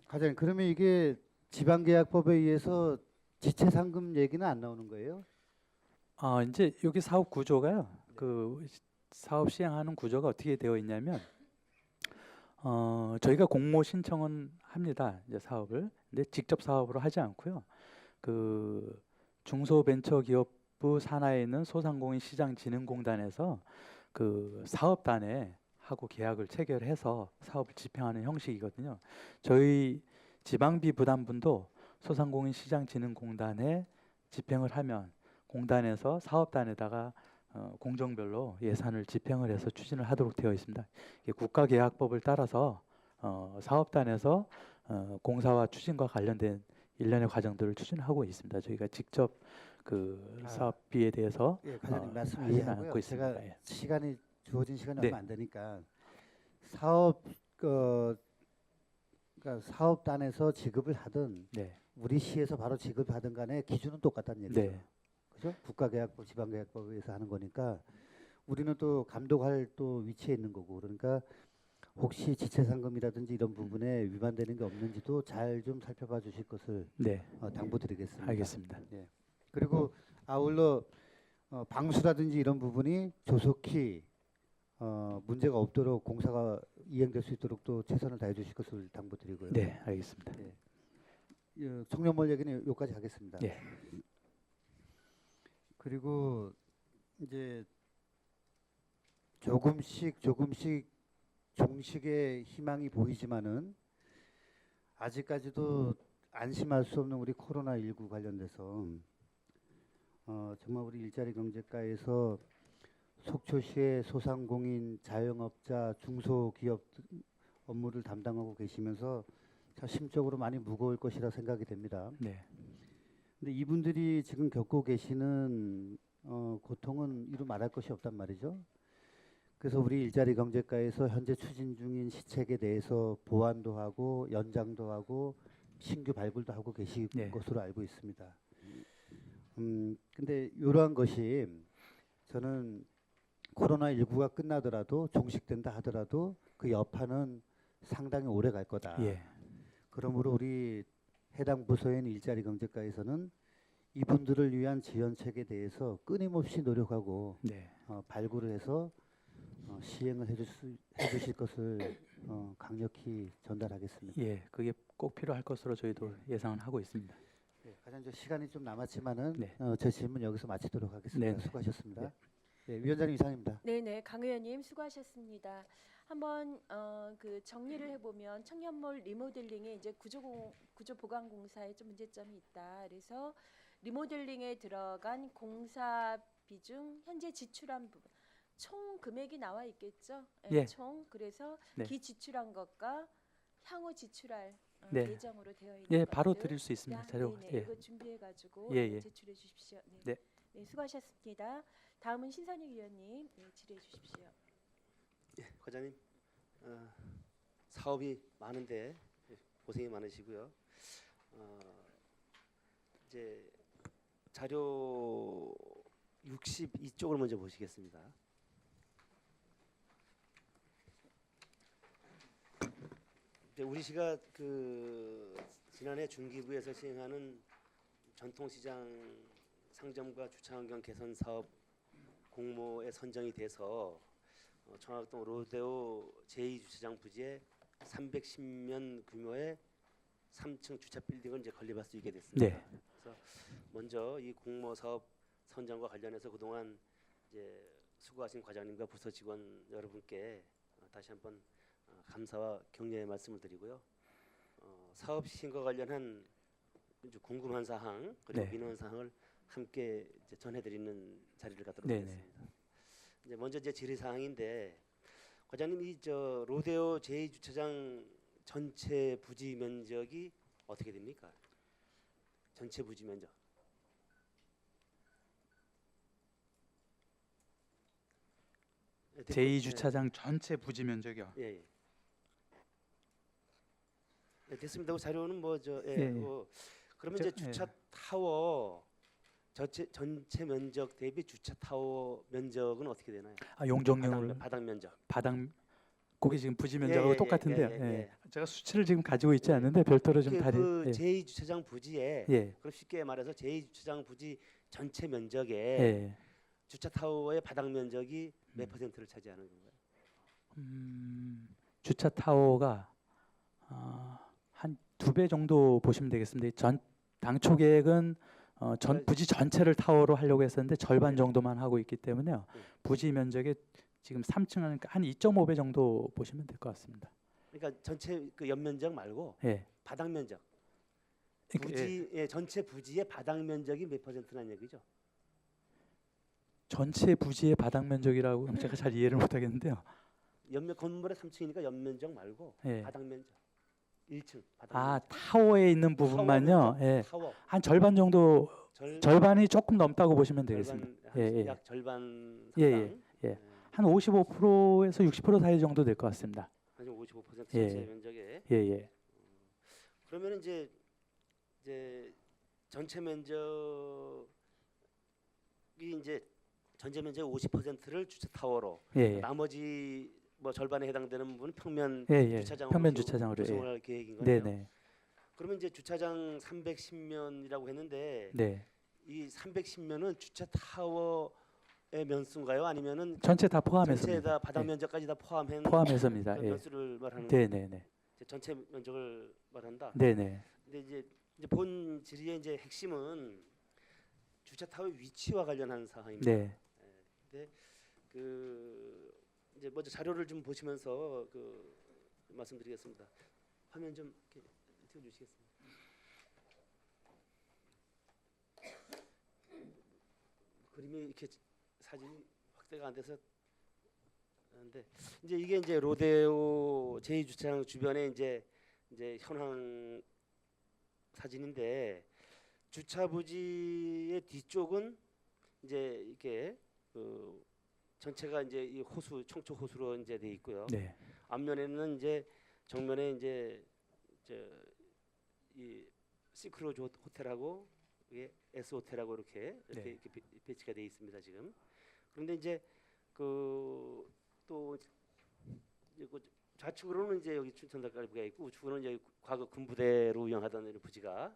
과장님, 그러면 이게 지방계약법에 의해서 지체상금 얘기는 안 나오는 거예요? 이제 여기 사업 구조가요. 그 사업 시행하는 구조가 어떻게 되어 있냐면 저희가 공모 신청은 합니다. 이제 사업을. 근데 직접 사업으로 하지 않고요. 그 중소벤처기업부 산하에 있는 소상공인시장진흥공단에서 그 사업단에 하고 계약을 체결해서 사업을 집행하는 형식이거든요. 저희 지방비 부담분도 소상공인시장진흥공단에 집행을 하면 공단에서 사업단에다가 공정별로 예산을 집행을 해서 추진을 하도록 되어 있습니다. 이게 국가계약법을 따라서 사업단에서 공사와 추진과 관련된 일련의 과정들을 추진하고 있습니다. 저희가 직접 그 사업비에 대해서 예, 과장님 말씀 하지는 이해하고요. 않고 있습니다. 제가 예. 주어진 시간이 네. 얼마 안 되니까 사업 그러니까 사업단에서 지급을 하든 네. 우리 시에서 바로 지급하든 간에 기준은 똑같다는 얘기죠. 네. 그죠? 국가계약법, 지방계약법에 의해서 하는 거니까 우리는 또 감독할 또 위치에 있는 거고 그러니까 혹시 지체상금이라든지 이런 부분에 위반되는 게 없는지도 잘 좀 살펴봐 주실 것을 네. 당부드리겠습니다. 알겠습니다. 예. 그리고 아울러 방수라든지 이런 부분이 조속히 문제가 없도록 공사가 이행될 수 있도록 또 최선을 다해 주실 것을 당부드리고요. 네, 알겠습니다. 청년몰 얘기는 여기까지 하겠습니다. 네. 그리고 이제 조금씩 종식의 희망이 보이지만은 아직까지도 안심할 수 없는 우리 코로나19 관련돼서 정말 우리 일자리 경제과에서 속초시의 소상공인, 자영업자, 중소기업 업무를 담당하고 계시면서 참 심적으로 많이 무거울 것이라 생각이 됩니다. 네. 근데 이분들이 지금 겪고 계시는 고통은 이루 말할 것이 없단 말이죠. 그래서 우리 일자리 경제과에서 현재 추진 중인 시책에 대해서 보완도 하고 연장도 하고 신규 발굴도 하고 계신 네. 것으로 알고 있습니다. 근데 이러한 것이 저는 코로나19가 끝나더라도 종식된다 하더라도 그 여파는 상당히 오래 갈 거다. 예. 그러므로 우리 해당 부서인 일자리 경제과에서는 이분들을 위한 지원책에 대해서 끊임없이 노력하고 네. 발굴을 해서 시행을 해주실 것을 강력히 전달하겠습니다. 예, 그게 꼭 필요할 것으로 저희도 예상을 하고 있습니다. 네, 가장 시간이 좀 남았지만은 네. 제 질문 여기서 마치도록 하겠습니다. 네. 수고하셨습니다. 네. 네, 위원장님 이상입니다. 네네, 강 의원님 수고하셨습니다. 한번 그 정리를 해보면 청년몰 리모델링에 이제 구조 보강 공사에 좀 문제점이 있다. 그래서 리모델링에 들어간 공사비 중 현재 지출한 부분 총 금액이 나와 있겠죠? 예. 총 그래서 네. 기지출한 것과 향후 지출할 네. 예정으로 되어 있는 예, 바로 것들. 드릴 수 있습니다. 야, 자료. 네네, 예. 이거 준비해 가지고 예, 예. 제출해 주십시오. 네. 네. 네, 수고하셨습니다. 다음은 신선희 위원님 질의해 주십시오. 예, 과장님, 사업이 많은데 고생이 많으시고요. 이제 자료 62쪽을 먼저 보시겠습니다. 이제 우리시가 그 지난해 중기부에서 시행하는 전통시장 상점과 주차환경 개선 사업 공모에 선정이 돼서 청학동 로데오 제2주차장 부지에 310면 규모의 3층 주차 빌딩을 이제 건립할 수 있게 됐습니다. 네. 그래서 먼저 이 공모 사업 선정과 관련해서 그동안 이제 수고하신 과장님과 부서 직원 여러분께 다시 한번 감사와 격려의 말씀을 드리고요. 사업 시행과 관련한 궁금한 사항 그리고 네. 민원 사항을 함께 이제 전해드리는 자리를 갖도록 네네. 하겠습니다. 이제 먼저 제 질의 사항인데 과장님 이 로데오 제2주차장 전체 부지 면적이 어떻게 됩니까? 전체 부지 면적. 제2주차장 전체 부지 면적이요. 예, 예. 예, 됐습니다. 그 자료는 뭐저 예, 예. 그러면 저- 이제 주차 타워 전체 면적 대비 주차 타워 면적은 어떻게 되나요? 용적률 바닥 면적. 바닥 거기 지금 부지 예, 면적하고 예, 똑같은데요. 예, 예, 예. 예. 제가 수치를 지금 가지고 있지 예. 않는데 별도로 좀 다리. 그 예. 제2주차장 부지에 예. 그럼 쉽게 말해서 제2주차장 부지 전체 면적에 예. 주차 타워의 바닥 면적이 몇 퍼센트를 차지하는 건가요? 주차 타워가 한 2배 정도 보시면 되겠습니다. 당초 계획은 전 부지 전체를 타워로 하려고 했었는데 절반 네. 정도만 하고 있기 때문에요. 네. 부지 면적의 지금 3층 하니까 한 2.5배 정도 보시면 될 것 같습니다. 그러니까 전체 그 연면적 말고 예. 바닥 면적. 그러니까, 예. 부지 전체 부지의 바닥 면적이 몇 퍼센트란 얘기죠? 전체 부지의 바닥 면적이라고 하면 제가 잘 이해를 못 하겠는데요. 건물의 3층이니까 연면적 말고 예. 바닥 면적. 1층 바닥 면적. 타워에 있는 부분만요. 예. 타워 한 절반 정도 절반이 조금 넘다고 보시면 절반, 되겠습니다. 한 예, 예. 약 절반 예, 상당. 예. 한 55%에서 60% 사이 정도 될 것 같습니다. 한 55% 예. 전체 면적에. 예, 예. 그러면 이제 전체 면적이 이제 전체 면적 50%를 주차 타워로 예, 예. 나머지 뭐 절반에 해당되는 부분은 평면 예, 예. 주차장으로 평면 주차장으로. 구성을 예. 할 계획인 네, 거네요. 네. 그러면 이제 주차장 310면이라고 했는데 네. 이 310면은 주차 타워의 면수인가요? 아니면은 전체 다 전체 포함해서입니다. 다 바닥 예. 면적까지 다 포함한 포함해서입니다. 그런 예. 면수를 말하는 네, 거예요? 네, 네. 전체 면적을 말한다. 네, 네. 근데 이제 본 질의의 이제 핵심은 주차 타워의 위치와 관련한 사항입니다. 네. 근데 그 이제 먼저 자료를 좀 보시면서 그 말씀드리겠습니다. 화면 좀 이렇게 띄워주시겠습니다. 그림이 이렇게 사진이 확대가 안 돼서 하는데 이제 이게 이제 로데오 제2주차장 주변에 이제 현황 사진인데 주차 부지의 뒤쪽은 이제 이렇게 그 전체가 이제 이 호수 청초 호수로 이제 돼 있고요. 네. 앞면에는 이제 정면에 이제 이 시크로즈 호텔하고 이게 S 호텔하고 이렇게 네. 이렇게 배치가 돼 있습니다 지금. 그런데 이제 그 또 좌측으로는 이제 여기 춘천닭갈비가 있고 우측으로는 이제 과거 군부대로 운영하던 이런 부지가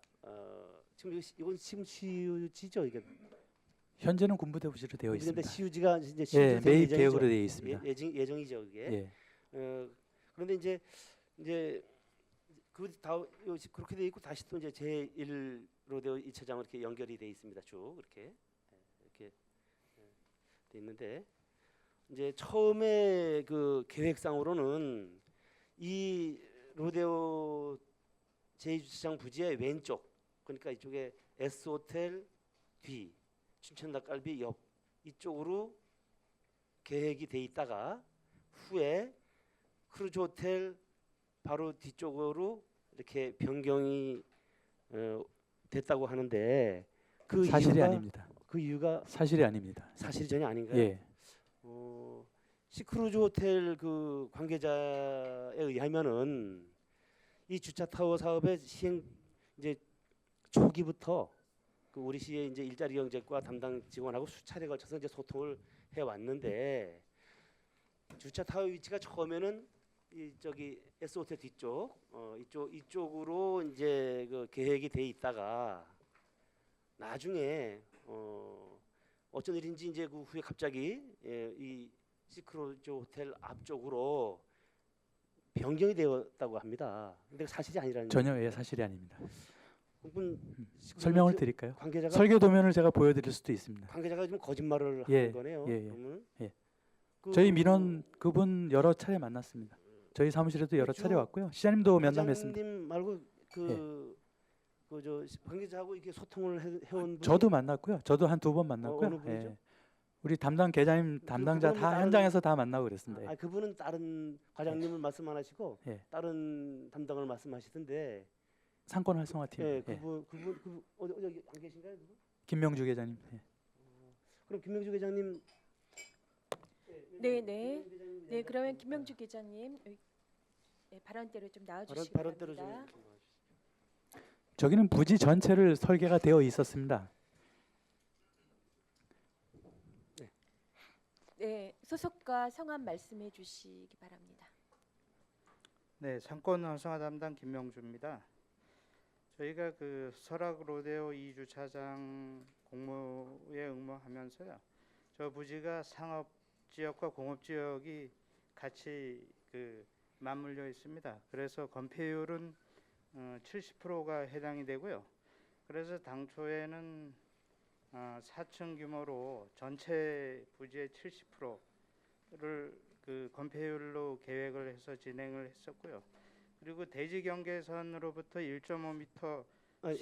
지금 이건 지금 시유지죠 이게. 현재는 군부대 부지로 되어 근데 있습니다. 시유지가 이제 예, 시유지 매입 예정이죠. 계획으로 되어 있습니다. 예정이죠 이게. 예. 그런데 이제 그렇게 돼 있고 다시 또 이제 제1로 되어 2차장으로 이렇게 연결이 돼 있습니다. 쭉 이렇게 돼 있는데 이제 처음에 그 계획상으로는 이 로데오 제2주차장 부지의 왼쪽 그러니까 이쪽에 S 호텔 뒤 춘천닭갈비 옆 이쪽으로 계획이 돼 있다가 후에 크루즈 호텔 바로 뒤쪽으로 이렇게 변경이 됐다고 하는데 그 사실이 이유가 아닙니다. 그 이유가 사실이 아닙니다. 사실이 전혀 아닌가요? 예. 시크루즈 호텔 그 관계자에 의하면은 이 주차 타워 사업의 시행 이제 초기부터 그 우리 시의 이제 일자리 경제과 담당 직원하고 수차례 걸쳐서 이제 소통을 해 왔는데 주차 타워 위치가 처음에는 이 저기 S 호텔 뒤쪽 이쪽으로 이제 그 계획이 돼 있다가 나중에 어쩐 일인지 이제 그 후에 갑자기 이 시크루즈 호텔 앞쪽으로 변경이 되었다고 합니다. 근데 사실이 아니라는 전혀 예, 사실이 아닙니다. 그분 설명을 드릴까요? 관계자가 설계 도면을 제가 보여드릴 수도 있습니다. 관계자가 좀 거짓말을 예, 하는 거네요. 예, 예. 그러면 예. 그 저희 민원 그분 여러 차례 만났습니다. 저희 사무실에도 여러 주 차례 왔고요. 시장님도 면담했습니다. 회장님 말고 그저 관계자하고 이렇게 소통을 해온 분이 저도 만났고요. 저도 한 2번 만났고요. 어느 분이죠? 예. 우리 담당 계장님 담당자 그분은 다 다른- 현장에서 다 만나고 그랬습니다. 예. 그분은 다른 과장님을 말씀 안 하시고 예. 다른 담당을 말씀하시던데 상권 활성화팀. 예, 예. 그분 어디 안 계신가요? 그분? 김명주 계장님. 예. 그럼 김명주 계장님. 네, 네. 김명주 계장님 네, 그러면 김명주 기자님 발언대로 좀 나와주시기 발언대로 좀 바랍니다. 이렇게 나와주시죠. 저기는 부지 전체를 설계가 되어 있었습니다. 네, 소속과 성함 말씀해 주시기 바랍니다. 네, 상권 활성화 담당 김명주입니다. 저희가 그 설악 로데오 2주차장 공모에 응모하면서요. 저 부지가 상업 지역과 공업 지역이 같이 그 맞물려 있습니다. 그래서 건폐율은 70%가 해당이 되고요. 그래서 당초에는 4층 규모로 전체 부지의 70%를 그 건폐율로 계획을 해서 진행을 했었고요. 그리고 대지 경계선으로부터 1.5m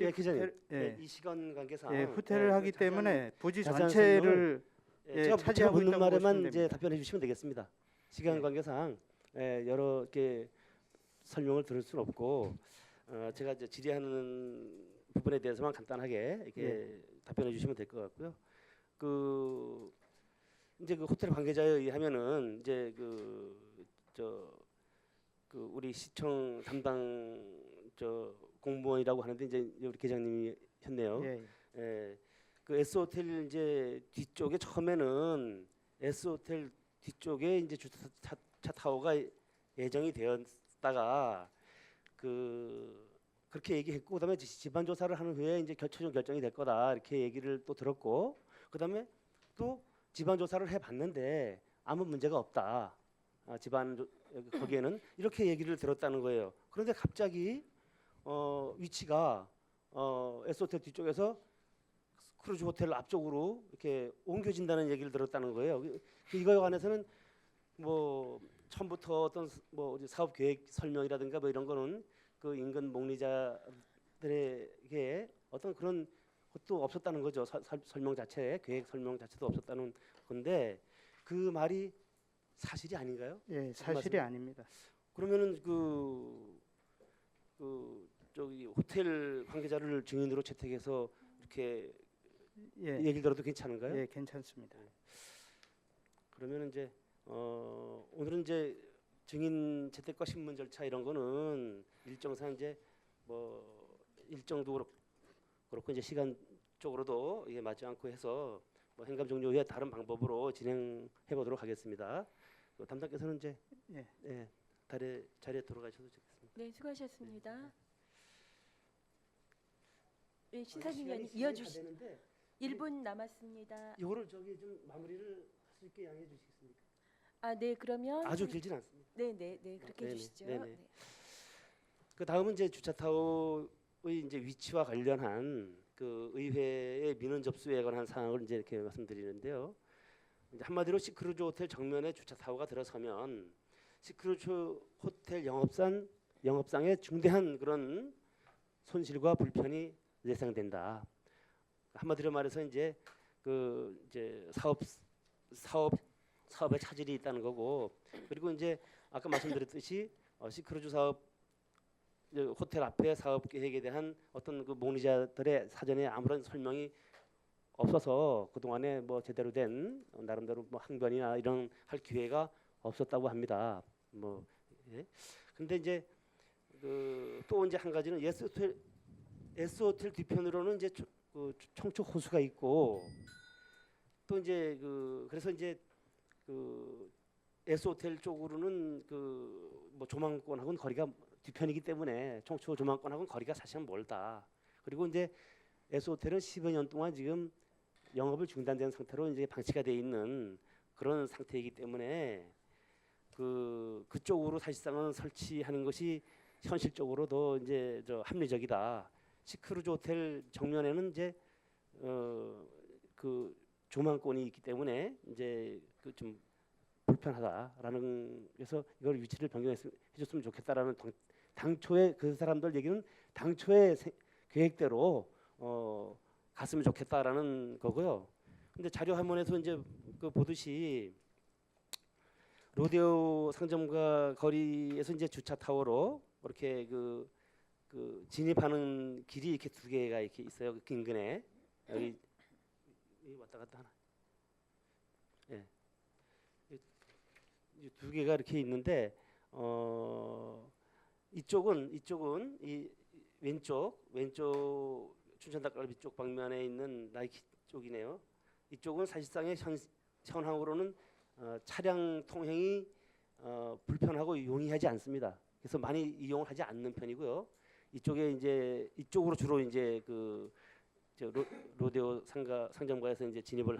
예, 기자님. 예, 이 시간 관계상 후퇴를 하기 때문에 부지 자세한 전체를 제가 차지하고 묻는 있다고 말에만 보시면 이제 됩니다. 답변해 주시면 되겠습니다. 시간 네. 관계상 여러 개 설명을 들을 수는 없고 제가 이제 질의하는 부분에 대해서만 간단하게 이렇게 답변해 주시면 될 것 같고요. 그 이제 그 호텔 관계자에 의하면은 이제 그 우리 시청 담당 공무원이라고 하는데 이제 우리 계장님이 했네요. 예, 예, 그 S 호텔 이제 뒤쪽에 처음에는 S 호텔 뒤쪽에 이제 주차 타워가 예정이 되었다가 그렇게 얘기했고 그다음에 집안 조사를 하는 후에 이제 최종 결정이 될 거다 이렇게 얘기를 또 들었고 그다음에 또 집안 조사를 해봤는데 아무 문제가 없다. 거기에는 이렇게 얘기를 들었다는 거예요. 그런데 갑자기 위치가 S 호텔 뒤쪽에서 크루즈 호텔 앞쪽으로 이렇게 옮겨진다는 얘기를 들었다는 거예요. 이거에 관해서는 뭐 처음부터 어떤 뭐 사업 계획 설명이라든가 뭐 이런 거는 그 인근 목리자들에게 어떤 그런 것도 없었다는 거죠. 설명 자체에 계획 설명 자체도 없었다는 건데 그 말이 사실이 아닌가요? 예, 사실이 아닙니다. 그러면은 저기 호텔 관계자를 증인으로 채택해서 이렇게 예, 얘기를 들어도 괜찮은가요? 예, 괜찮습니다. 그러면 이제 오늘은 이제 증인 채택과 신문 절차 이런 거는 일정상 이제 뭐 일정도 그렇고 이제 시간 쪽으로도 이게 맞지 않고 해서 뭐 행감 종료 후에 다른 방법으로 진행해 보도록 하겠습니다. 담당께서는 이제 예. 자리에 돌아가셔도 좋겠습니다. 네, 수고하셨습니다. 네, 신상임 시간이 위원님 진행이 다 이어주시. 되는데 1분 남았습니다. 이거를 저기 좀 마무리를 할 수 있게 양해해 주시겠습니까? 아, 네, 그러면 아주 길진 않습니다. 네, 그렇게 네네, 해주시죠. 네네. 네. 그 다음은 이제 주차 타워의 이제 위치와 관련한 그 의회의 민원 접수에 관한 사항을 이제 이렇게 말씀드리는데요. 이제 한마디로 시크루즈 호텔 정면에 주차 타워가 들어서면 시크루즈 호텔 영업상의 중대한 그런 손실과 불편이 예상된다. 한마디로 말해서 이제 이제 사업에 차질이 있다는 거고 그리고 이제 아까 말씀드렸듯이 시크루즈 사업 호텔 앞에 사업 계획에 대한 어떤 그 목리자들의 사전에 아무런 설명이 없어서 그 동안에 뭐 제대로 된 나름대로 뭐 항변이나 이런 할 기회가 없었다고 합니다. 뭐 예. 근데 이제 또 이제 한 가지는 S 호텔 뒤편으로는 이제 청초 호수가 있고 또 이제 그래서 이제 S 호텔 쪽으로는 뭐 조망권하고는 거리가 뒤편이기 때문에 청초 조망권하고는 거리가 사실은 멀다. 그리고 이제 S 호텔은 10여 년 동안 지금 영업을 중단된 상태로 이제 방치가 돼 있는 그런 상태이기 때문에 그쪽으로 사실상은 설치하는 것이 현실적으로 더 이제 합리적이다. 시크루즈 호텔 정면에는 이제 그 조망권이 있기 때문에 이제 좀 불편하다라는 그래서 이걸 위치를 변경해줬으면 좋겠다라는 당초에 그 사람들 얘기는 당초의 계획대로 갔으면 좋겠다라는 거고요. 근데 자료 화면에서 이제 보듯이 로데오 상점과 거리에서 이제 주차 타워로 이렇게 그 진입하는 길이 이렇게 두 개가 이렇게 있어요. 그 인근에 여기 왔다 갔다 하나. 예. 두 개가 이렇게 있는데 이쪽은 이 왼쪽 춘천 닭갈비 쪽 방면에 있는 나이키 쪽이네요. 이쪽은 사실상의 현황으로는 차량 통행이 불편하고 용이하지 않습니다. 그래서 많이 이용을 하지 않는 편이고요. 이쪽에 이제 이쪽으로 주로 이제 그 로데오 상점가에서 이제 진입을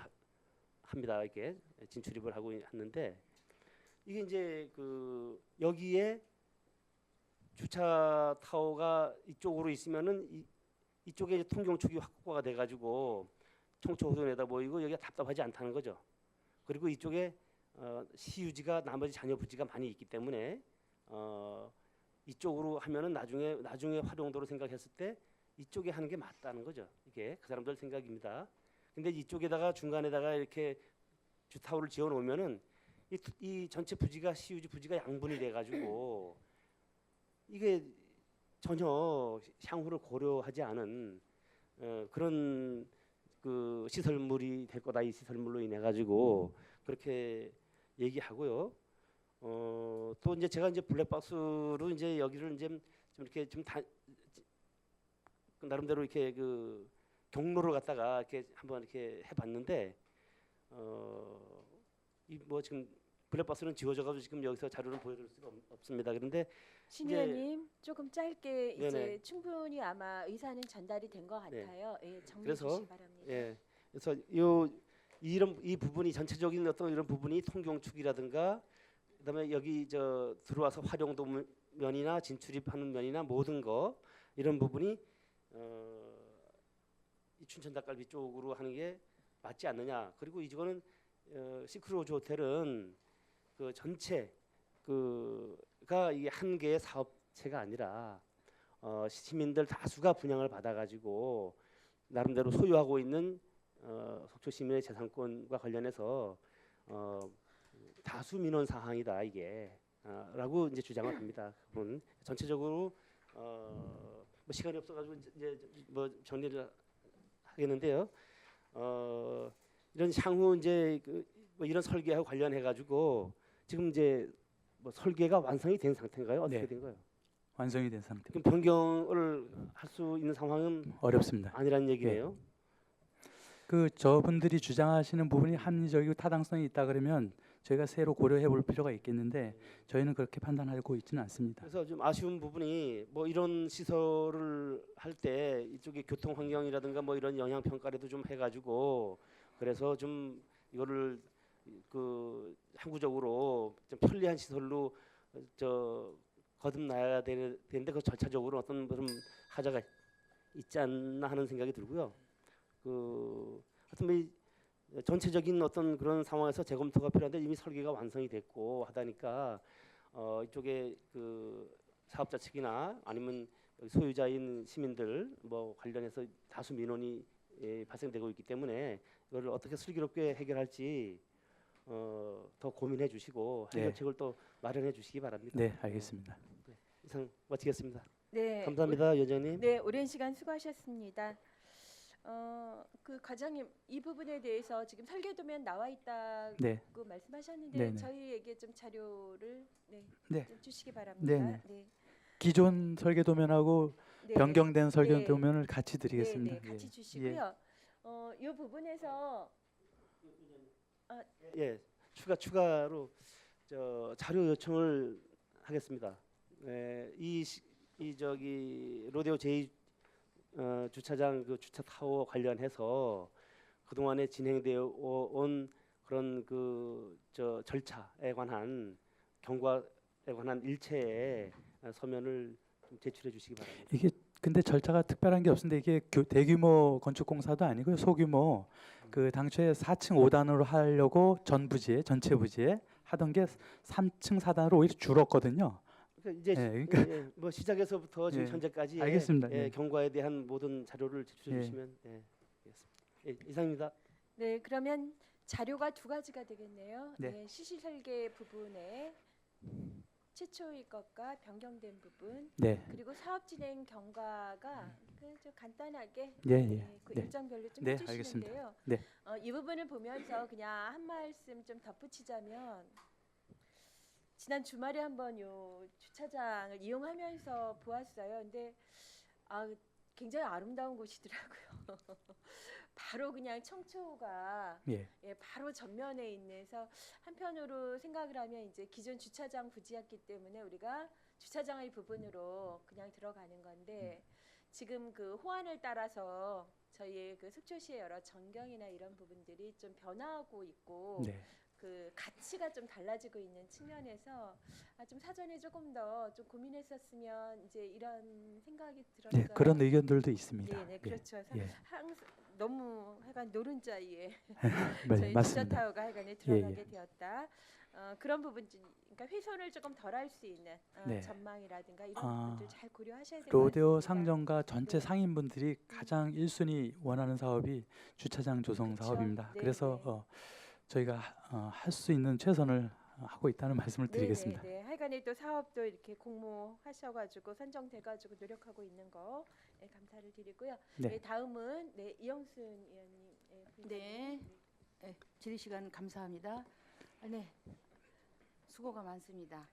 합니다. 이렇게 진출입을 하고 하는데 이게 이제 그 여기에 주차 타워가 이쪽으로 있으면은 이쪽에 이제 통경축이 확보가 돼가지고 청초호도 내다 보이고 여기가 답답하지 않다는 거죠. 그리고 이쪽에 시유지가 나머지 잔여 부지가 많이 있기 때문에 이쪽으로 하면은 나중에 활용도로 생각했을 때 이쪽에 하는 게 맞다는 거죠. 이게 그 사람들 생각입니다. 근데 이쪽에다가 중간에다가 이렇게 주타워를 지어 놓으면은 이 전체 부지가 시유지 부지가 양분이 돼 가지고 이게 전혀 향후를 고려하지 않은 그런 그 시설물이 될 거다. 이 시설물로 인해 가지고 그렇게 얘기하고요. 또 이제 제가 이제 블랙박스로 이제 여기를 이제 좀 이렇게 나름대로 이렇게 그 경로를 갖다가 이렇게 한번 이렇게 해봤는데 이 뭐 지금 블랙박스는 지워져가지고 지금 여기서 자료를 보여드릴 수가 없습니다. 그런데 신 의원님 조금 짧게 이제 네네. 충분히 아마 의사는 전달이 된 것 네. 같아요. 예, 정리해 그래서, 주시기 바랍니다. 예, 그래서 이 부분이 전체적인 어떤 이런 부분이 통경축이라든가 그다음에 여기 들어와서 활용도 면이나 진출입하는 면이나 모든 거 이런 부분이 이 춘천 닭갈비 쪽으로 하는 게 맞지 않느냐. 그리고 이거는 시크로즈 호텔은 그 전체 그가 이게 한 개의 사업체가 아니라 시민들 다수가 분양을 받아가지고 나름대로 소유하고 있는 속초 시민의 재산권과 관련해서 다수 민원 사항이다 이게 라고 이제 주장을 합니다. 그분 전체적으로 뭐 시간이 없어가지고 이제 뭐 정리를 하겠는데요. 이런 향후 이제 뭐 이런 설계하고 관련해 가지고 지금 이제 뭐 설계가 완성이 된 상태인가요? 어떻게 네. 된 거예요? 완성이 된 상태. 그럼 변경을 할 수 있는 상황은 어렵습니다. 아니라는 얘기네요. 그 저분들이 주장하시는 부분이 합리적이고 타당성이 있다 그러면 저희가 새로 고려해 볼 필요가 있겠는데 저희는 그렇게 판단하고 있지는 않습니다. 그래서 좀 아쉬운 부분이 뭐 이런 시설을 할 때 이쪽에 교통 환경이라든가 뭐 이런 영향 평가라도 좀 해가지고 그래서 좀 이거를 그 항구적으로 좀 편리한 시설로 거듭나야 되는데 그 절차적으로 어떤 좀 하자가 있지 않나 하는 생각이 들고요. 하여튼 뭐 전체적인 어떤 그런 상황에서 재검토가 필요한데 이미 설계가 완성이 됐고 하다니까 이쪽에 그 사업자 측이나 아니면 소유자인 시민들 뭐 관련해서 다수 민원이 발생되고 있기 때문에 이거를 어떻게 슬기롭게 해결할지 더 고민해 주시고 네. 해결책을 또 마련해 주시기 바랍니다. 네, 알겠습니다. 이상 마치겠습니다. 네, 감사합니다, 위원장님. 네, 오랜 시간 수고하셨습니다. 그 과장님 이 부분에 대해서 지금 설계도면 나와 있다고 네, 말씀하셨는데 네네. 저희에게 좀 자료를 네. 좀 주시기 바랍니다. 네네. 네. 기존 설계도면하고 네. 변경된 설계도면을 같이 드리겠습니다. 네, 네, 같이 예. 주시고요. 이 부분에서 예, 추가로 자료 요청을 하겠습니다. 이 로데오 제2 주차장 그 주차 타워 관련해서 그동안에 진행되어 온 그런 절차에 관한 경과에 관한 일체의 서면을 좀 제출해 주시기 바랍니다. 이게 근데 절차가 특별한 게 없는데 이게 대규모 건축 공사도 아니고요. 소규모 그 당초에 4층 5단으로 하려고 전체 부지에 하던 게 3층 4단으로 오히려 줄었거든요. 그러니까 이제 그러니까 뭐 시작에서부터 지금 예, 현재까지 알겠습니다. 예. 경과에 대한 모든 자료를 제출해 예. 주시면 알겠습니다. 이상입니다. 네, 그러면 자료가 두 가지가 되겠네요. 네. 네, 시시 설계 부분에 최초의 것과 변경된 부분, 네. 그리고 사업 진행 경과가 좀 간단하게 예, 예. 그 네. 일정별로 좀 네, 해주시는데요. 네. 이 부분을 보면서 그냥 한 말씀 좀 덧붙이자면, 지난 주말에 한번 요 주차장을 이용하면서 보았어요. 근데 굉장히 아름다운 곳이더라고요. 바로 그냥 청초가 예. 바로 전면에 있는서 한편으로 생각을 하면 이제 기존 주차장 부지였기 때문에 우리가 주차장의 부분으로 그냥 들어가는 건데, 지금 그 호안을 따라서 저희의 그 속초시의 여러 전경이나 이런 부분들이 좀 변화하고 있고 네. 그 가치가 좀 달라지고 있는 측면에서 좀 사전에 조금 더 좀 고민했었으면 이제 이런 생각이 들었어요. 네, 그런 의견들도 있습니다. 네, 그렇죠. 예. 항상 너무 하여간 노른자위에 네, 저희 맞습니다. 주차타워가 하여간에 예, 들어가게 예. 되었다. 그런 부분, 그러니까 훼손을 조금 덜할 수 있는 네. 전망이라든가 이런 아, 부분들 잘 고려하셔야 될 것 로데오 같습니다. 상점과 전체 네. 상인분들이 가장 1순위 원하는 사업이 주차장 조성 그쵸? 사업입니다. 네, 그래서 네. 저희가 할 수 있는 최선을 하고 있다는 말씀을 드리겠습니다. 네. 하여간에 또 사업도 이렇게 공모하셔가지고 선정돼가지고 노력하고 있는 거 감사를 드리고요. 네. 네, 다음은 의영순 의원님. 네. 네, 질의 시간 감사합니다. 네, 수고가 많습니다.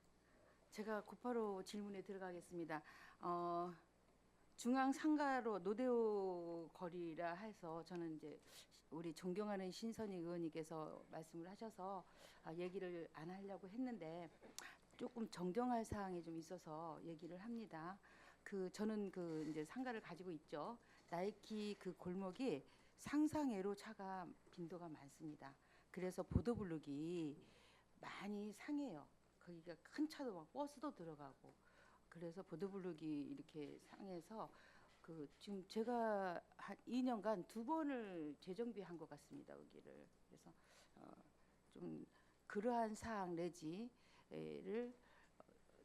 제가 곧바로 질문에 들어가겠습니다. 중앙 상가로 노대오 거리라 해서 저는 이제 우리 존경하는 신선희 의원님께서 말씀을 하셔서 얘기를 안 하려고 했는데 조금 정정할 사항이 좀 있어서 얘기를 합니다. 저는 이제 상가를 가지고 있죠. 나이키 그 골목이 상상외로 차가 빈도가 많습니다. 그래서 보도블록이 많이 상해요. 거기가 큰 차도 막 버스도 들어가고, 그래서 보도블록이 이렇게 상해서 지금 제가 한 2년간 2번을 재정비한 것 같습니다. 여기를. 그래서 좀 그러한 사항 내지를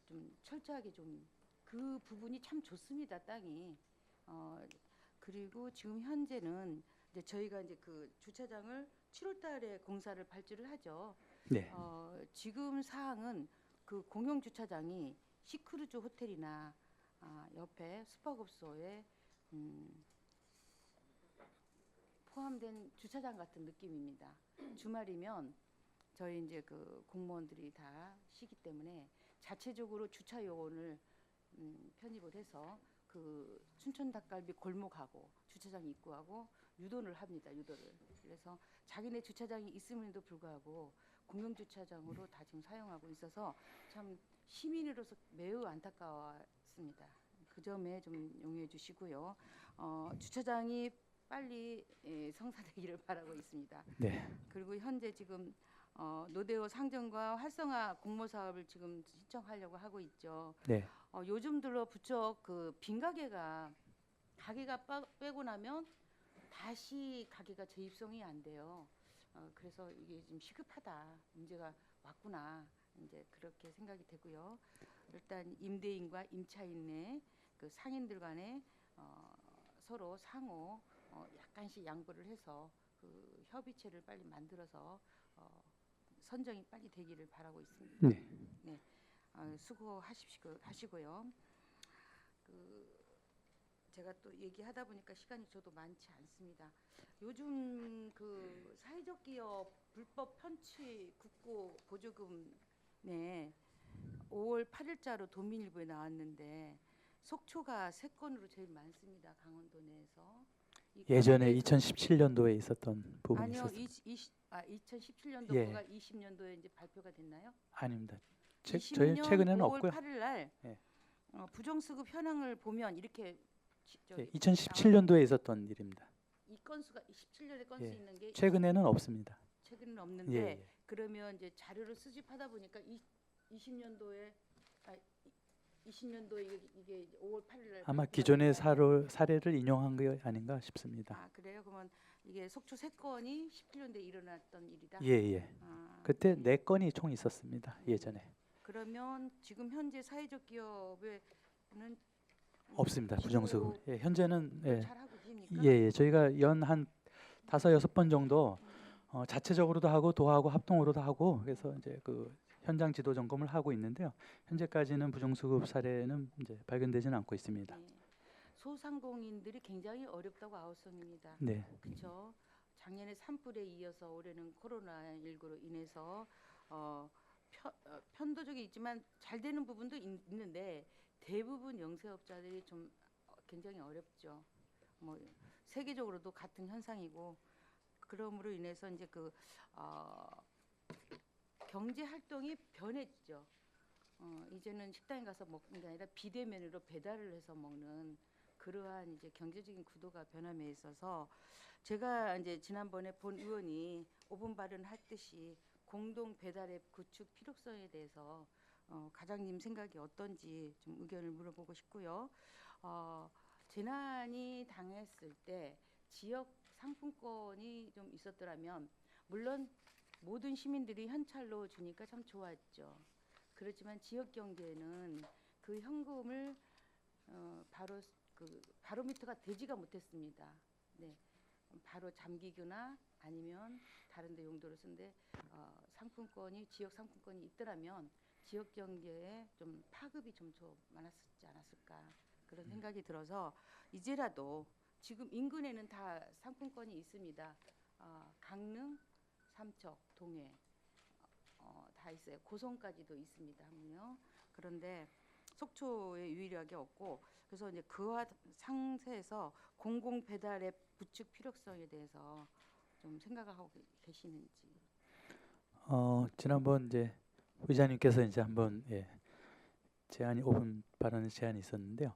좀 철저하게 좀 그 부분이 참 좋습니다. 땅이. 그리고 지금 현재는 이제 저희가 이제 그 주차장을 7월달에 공사를 발주를 하죠. 네. 지금 사항은 그 공용 주차장이 시크루즈 호텔이나 옆에 숙박업소에 포함된 주차장 같은 느낌입니다. 주말이면 저희 이제 그 공무원들이 다 쉬기 때문에 자체적으로 주차 요원을 편입을 해서 그 춘천 닭갈비 골목하고 주차장 입구하고 유도를 합니다. 유도를. 그래서 자기네 주차장이 있음에도 불구하고 공용 주차장으로 다 지금 사용하고 있어서 참 시민으로서 매우 안타까웠습니다. 그 점에 좀 용해해 주시고요. 주차장이 빨리 성사되기를 바라고 있습니다. 네. 그리고 현재 지금 노대오 상점과 활성화 공모 사업을 지금 신청하려고 하고 있죠. 네. 요즘 들어 부쩍 그 빈 가게가 빼고 나면 다시 가게가 재입성이 안 돼요. 그래서 이게 좀 시급하다, 문제가 왔구나, 이제 그렇게 생각이 되고요. 일단 임대인과 임차인의 그 상인들 간에 서로 상호 약간씩 양보를 해서 그 협의체를 빨리 만들어서 선정이 빨리 되기를 바라고 있습니다. 네. 네, 수고하시고요. 제가 또 얘기하다 보니까 시간이 저도 많지 않습니다. 요즘 그 사회적 기업 불법 편취 국고 보조금 5월 8일자로 도민일보에 나왔는데 속초가 3건으로 제일 많습니다. 강원도 내에서. 예전에 2017년도에 있었던 부분이 아니요, 있었습니다. 2017년도가 20년도에 이제 발표가 됐나요? 아닙니다. 20년 저희 최근에는 5월 없고요. 8일 날 예. 부정수급 현황을 보면 이렇게 예, 2017년도에 있었던 일입니다. 이 건수가 17년에 건수 예. 있는 게 최근에는 없습니다. 최근은 없는데 예, 예. 그러면 이제 자료를 수집하다 보니까 20년도에 이게 5월 8일 아마 기존의 사례를 인용한 게 아닌가 싶습니다. 그래요? 그러면 이게 속초 3건이 17년도에 일어났던 일이다. 예, 예. 그때 네. 4건이 총 있었습니다. 예전에. 그러면 지금 현재 사회적 기업에는 없습니다. 부정수급. 예, 현재는 잘 하고 계십니까? 예, 저희가 연 한 5-6번 정도 자체적으로도 하고 도하고 합동으로도 하고 그래서 이제 그 현장 지도 점검을 하고 있는데요. 현재까지는 부정수급 사례는 이제 발견되지는 않고 있습니다. 네. 소상공인들이 굉장히 어렵다고 아우성입니다. 네. 그렇죠. 작년에 산불에 이어서 올해는 코로나19로 인해서 편도적이 있지만 잘 되는 부분도 있는데 대부분 영세업자들이 좀 굉장히 어렵죠. 뭐 세계적으로도 같은 현상이고 그러므로 인해서 이제 그 경제 활동이 변했죠. 이제는 식당에 가서 먹는 게 아니라 비대면으로 배달을 해서 먹는 그러한 이제 경제적인 구도가 변함에 있어서 제가 이제 지난번에 본 의원이 5분 발언했듯이 공동 배달앱 구축 필요성에 대해서 과장님 생각이 어떤지 좀 의견을 물어보고 싶고요. 재난이 당했을 때 지역 상품권이 좀 있었더라면 물론 모든 시민들이 현찰로 주니까 참 좋았죠. 그렇지만 지역 경제는 그 현금을 바로 그 바로미터가 되지가 못했습니다. 네, 바로 잠기거나 아니면 다른 데 용도로 쓰는데 상품권이 지역 상품권이 있더라면 지역 경제에 좀 파급이 좀 많았지 않았을까 그런 생각이 들어서 이제라도 지금 인근에는 다 상품권이 있습니다. 강릉, 삼척, 동해 다 있어요. 고성까지도 있습니다. 하면요. 그런데 속초에 유일하게 없고 그래서 이제 그와 상세해서 공공 배달앱 구축 필요성에 대해서 좀 생각하고 계시는지. 지난번 이제 의장님께서 이제 한번 제안이 5분 발언의 제안이 있었는데요.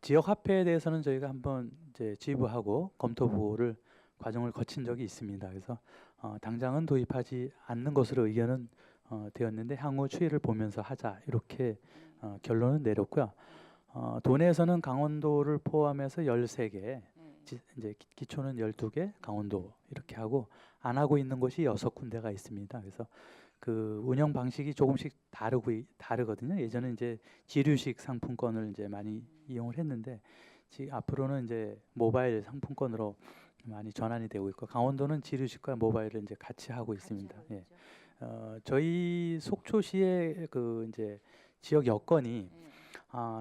지역 화폐에 대해서는 저희가 한번 이제 지부하고 검토부를 과정을 거친 적이 있습니다. 그래서 당장은 도입하지 않는 것으로 의견은 되었는데 향후 추이를 보면서 하자 이렇게 결론은 내렸고요. 도내에서는 강원도를 포함해서 13개, 이제 기초는 12개, 강원도 이렇게 하고 안 하고 있는 곳이 6군데가 있습니다. 그래서 그 운영 방식이 조금씩 다르거든요. 예전에 이제 지류식 상품권을 이제 많이 이용을 했는데 앞으로는 이제 모바일 상품권으로 많이 전환이 되고 있고 강원도는 지류식과 모바일을 이제 같이 하고 있습니다. 예. 저희 속초시의 그 이제 지역 여건이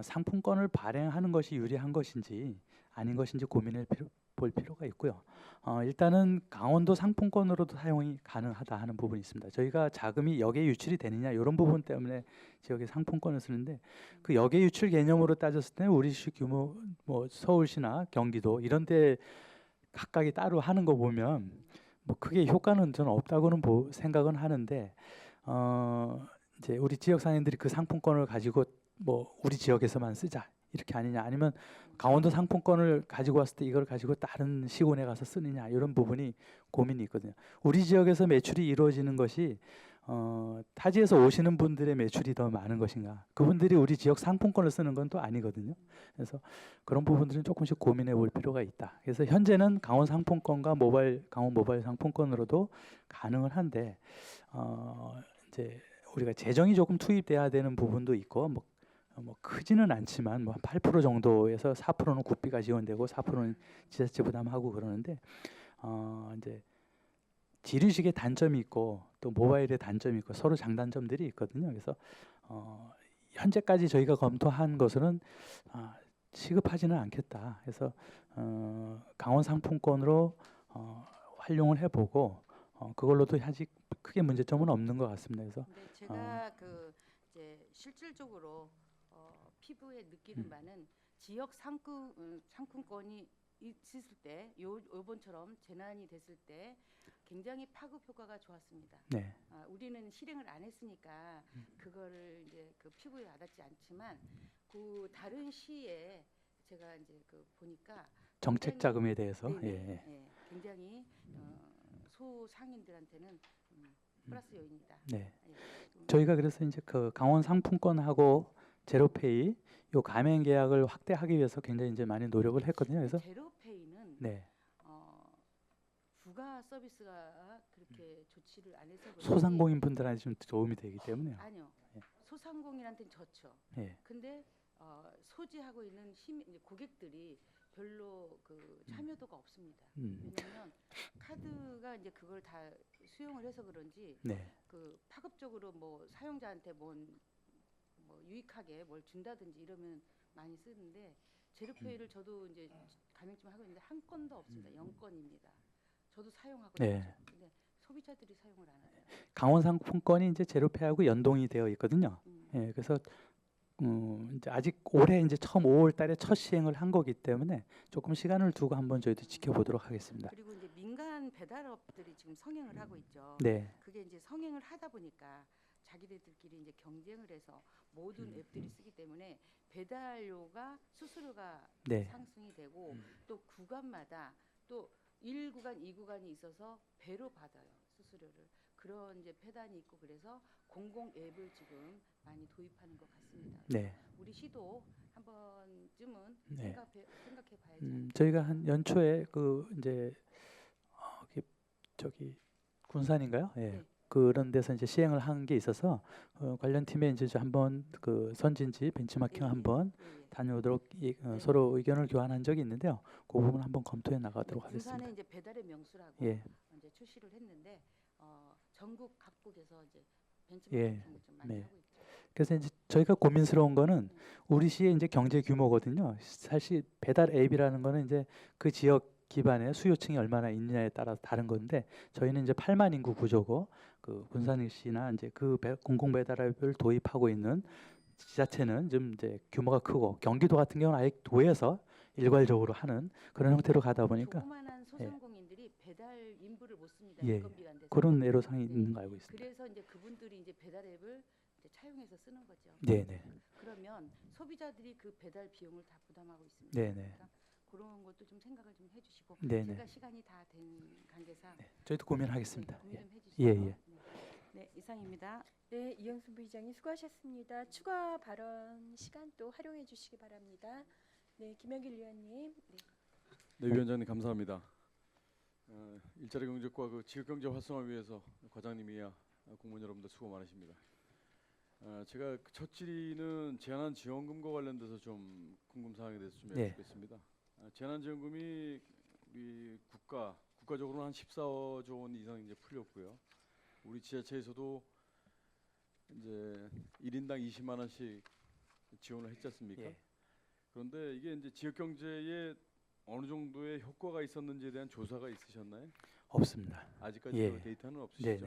상품권을 발행하는 것이 유리한 것인지 아닌 것인지 고민해 볼 필요가 있고요. 일단은 강원도 상품권으로도 사용이 가능하다 하는 부분이 있습니다. 저희가 자금이 역에 유출이 되느냐 이런 부분 때문에 지역의 상품권을 쓰는데 그 역의 유출 개념으로 따졌을 때 우리시 규모 뭐 서울시나 경기도 이런 데 각각이 따로 하는 거 보면 뭐 크게 효과는 저는 없다고는 생각은 하는데 이제 우리 지역 상인들이 그 상품권을 가지고 뭐 우리 지역에서만 쓰자 이렇게 아니냐 아니면 강원도 상품권을 가지고 왔을 때 이걸 가지고 다른 시군에 가서 쓰느냐 이런 부분이 고민이 있거든요. 우리 지역에서 매출이 이루어지는 것이 타지에서 오시는 분들의 매출이 더 많은 것인가 그분들이 우리 지역 상품권을 쓰는 건 또 아니거든요. 그래서 그런 부분들은 조금씩 고민해 볼 필요가 있다. 그래서 현재는 강원 상품권과 강원 모바일 상품권으로도 가능은 한데 이제 우리가 재정이 조금 투입돼야 되는 부분도 있고 뭐 크지는 않지만 뭐 8% 정도에서 4%는 국비가 지원되고 4%는 지자체 부담하고 그러는데 이제 지류식의 단점이 있고 또 모바일의 단점이 있고 서로 장단점들이 있거든요. 그래서 현재까지 저희가 검토한 것은 시급하지는 않겠다. 그래서 강원 상품권으로 활용을 해보고 그걸로도 아직 크게 문제점은 없는 것 같습니다. 그래서 근데 제가 그 이제 실질적으로 피부에 느끼는 바는 지역 상품권이 있을 때 요번처럼 재난이 됐을 때 굉장히 파급 효과가 좋았습니다. 네. 우리는 실행을 안 했으니까 그거를 이제 그 피부에 와닿지 않지만 그 다른 시에 제가 이제 그 보니까 정책 자금에 대해서 굉장히 소상인들한테는 플러스 요인이다. 네. 저희가 그래서 이제 그 강원 상품권하고 제로페이 요 가맹 계약을 확대하기 위해서 굉장히 이제 많이 노력을 했거든요. 그래서 제로페이는 부가 서비스가 그렇게 좋지를 않아서 그런지 소상공인 분들한테 좀 도움이 되기 때문에요. 아니요. 소상공인한테는 좋죠. 예. 근데 소지하고 있는 고객들이 별로 그 참여도가 없습니다. 음. 왜냐하면 카드가 이제 그걸 다 수용을 해서 그런지 네. 그 파급적으로 뭐 사용자한테 뭐 유익하게 뭘 준다든지 이러면 많이 쓰는데 제로페이를 저도 이제 가맹점 하고 있는데 한 건도 없습니다. 0건입니다. 저도 사용하고 네. 있죠. 근데 소비자들이 사용을 안 해요. 강원 상품권이 이제 제로페이하고 연동이 되어 있거든요. 예, 그래서 이제 아직 올해 이제 처음 5월달에 첫 시행을 한 거기 때문에 조금 시간을 두고 한번 저희도 지켜보도록 하겠습니다. 그리고 이제 민간 배달업들이 지금 성행을 하고 있죠. 네, 그게 이제 성행을 하다 보니까 자기네들끼리 이제 경쟁을 해서 모든 앱들이 쓰기 때문에 배달료가 수수료가 네. 상승이 되고 또 구간마다 또 1구간, 2구간이 있어서 배로 받아요 수수료를. 그런 이제 폐단이 있고 그래서 공공 앱을 지금 많이 도입하는 것 같습니다. 네. 우리 시도 한 번쯤은 네. 생각해 봐야죠. 저희가 한 연초에 그 이제 저기 군산인가요? 예. 네. 그런 데서 이제 시행을 한 게 있어서 관련 팀에 이제 한번 그 선진지 벤치마킹 한번 다녀오도록 서로 의견을 교환한 적이 있는데요. 그 부분 한번 검토해 나가도록 하겠습니다. 군산에 이제 배달의 명수라고 예. 이제 출시를 했는데 전국 각국에서 이제 예. 벤치마킹을 좀 많이 네. 하고 있죠. 그래서 이제 저희가 고민스러운 거는 우리 시의 이제 경제 규모거든요. 사실 배달 앱이라는 거는 이제 그 지역 기반의 수요층이 얼마나 있느냐에 따라서 다른 건데 저희는 이제 8만 인구 구조고 그 군산시나 이제 그 공공 배달 앱을 도입하고 있는 지자체는 좀 이제 규모가 크고 경기도 같은 경우는 아예 도에서 일괄적으로 하는 그런 형태로 가다 보니까 조그만한 소상공인들이 배달 인부를 못 씁니다. 예. 인건비 안 돼서. 그런 애로사항이 네. 있는 거 알고 있습니다. 그래서 이제 그분들이 이제 배달 앱을 이제 차용해서 쓰는 거죠. 네네. 그러면 소비자들이 그 배달 비용을 다 부담하고 있습니다. 네네. 그러니까 그런 것도 좀 생각을 좀 해주시고 네네. 제가 시간이 다 된 관계상 저희도 고민하겠습니다. 고민 좀 해주시죠. 예, 예. 네, 이상입니다. 네, 이영순 부의장님 수고하셨습니다. 추가 발언 시간 또 활용해 주시기 바랍니다. 네, 김영길 위원님. 네, 위원장님 감사합니다. 일자리 경제과 그 지역 경제 활성화 위해서 과장님이야 공무원 여러분들 수고 많으십니다. 제가 그 첫 질의는 재난지원금과 관련돼서 좀 궁금 사항에 대해서 좀 네. 여쭙겠습니다. 재난지원금이 우리 국가적으로는 한 14조 원 이상 이제 풀렸고요. 우리 지자체에서도 이제 1인당 20만 원씩 지원을 했지 않습니까? 예. 그런데 이게 이제 지역 경제에 어느 정도의 효과가 있었는지에 대한 조사가 있으셨나요? 없습니다. 아직까지 예. 그 데이터는 없으시죠? 네네.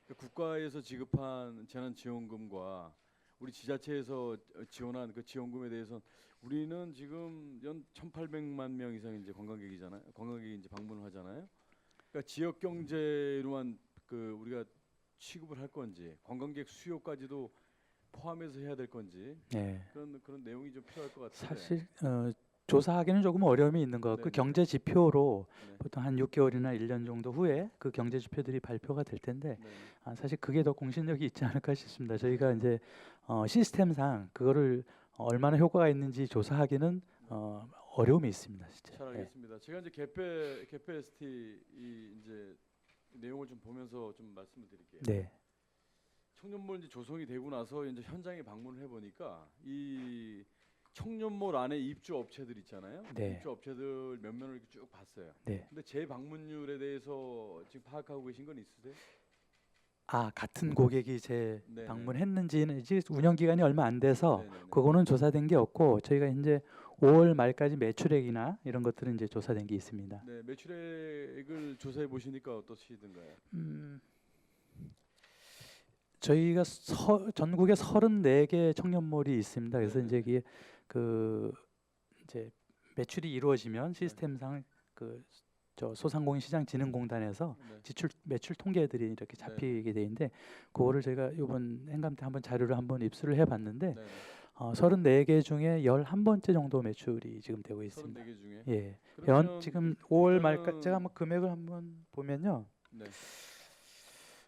그러니까 국가에서 지급한 재난지원금과 우리 지자체에서 지원한 그 지원금에 대해서 우리는 지금 연 1,800만 명 이상 이제 관광객이잖아요. 관광객이 이제 방문을 하잖아요. 그러니까 지역 경제로만 그 우리가 취급을 할 건지 관광객 수요까지도 포함해서 해야 될 건지 네. 그런 내용이 좀 필요할 것 같은데. 사실 조사하기는 조금 어려움이 있는 것 같고 네네. 경제 지표로 네. 보통 한 6개월이나 1년 정도 후에 그 경제 지표들이 발표가 될 텐데 네. 사실 그게 더 공신력이 있지 않을까 싶습니다. 저희가 이제 시스템상 그거를 얼마나 효과가 있는지 조사하기는 어려움이 있습니다. 진짜. 잘 알겠습니다. 제가 이제 개폐 ST 이 이제 내용을 좀 보면서 좀 말씀을 드릴게요. 네. 청년몰 이제 조성이 되고 나서 이제 현장에 방문을 해보니까 이 청년몰 안에 입주 업체들 있잖아요. 네. 입주 업체들 몇 면을 이렇게 쭉 봤어요. 네. 근데 재방문율에 대해서 지금 파악하고 계신 건 있으세요? 같은 고객이 네네. 방문했는지는 이제 운영 기간이 얼마 안 돼서 네네네. 그거는 조사된 게 없고 저희가 이제 5월 말까지 매출액이나 이런 것들은 이제 조사된 게 있습니다. 네, 매출액을 조사해 보시니까 어떠시던가요? 저희가 전국에 34개 청년몰이 있습니다. 그래서 네네. 이제 이게 이제 매출이 이루어지면 시스템상 저 소상공인시장진흥공단에서 네. 매출 통계들이 이렇게 잡히게 돼 있는데 그거를 제가 이번 행감 때 한번 자료를 한번 입수를 해봤는데 네. 34개 중에 11번째 정도 매출이 지금 되고 있습니다. 34개 중에. 예. 그러면 지금 5월 말까지 일단은- 제가 한번 금액을 한번 보면요. 네.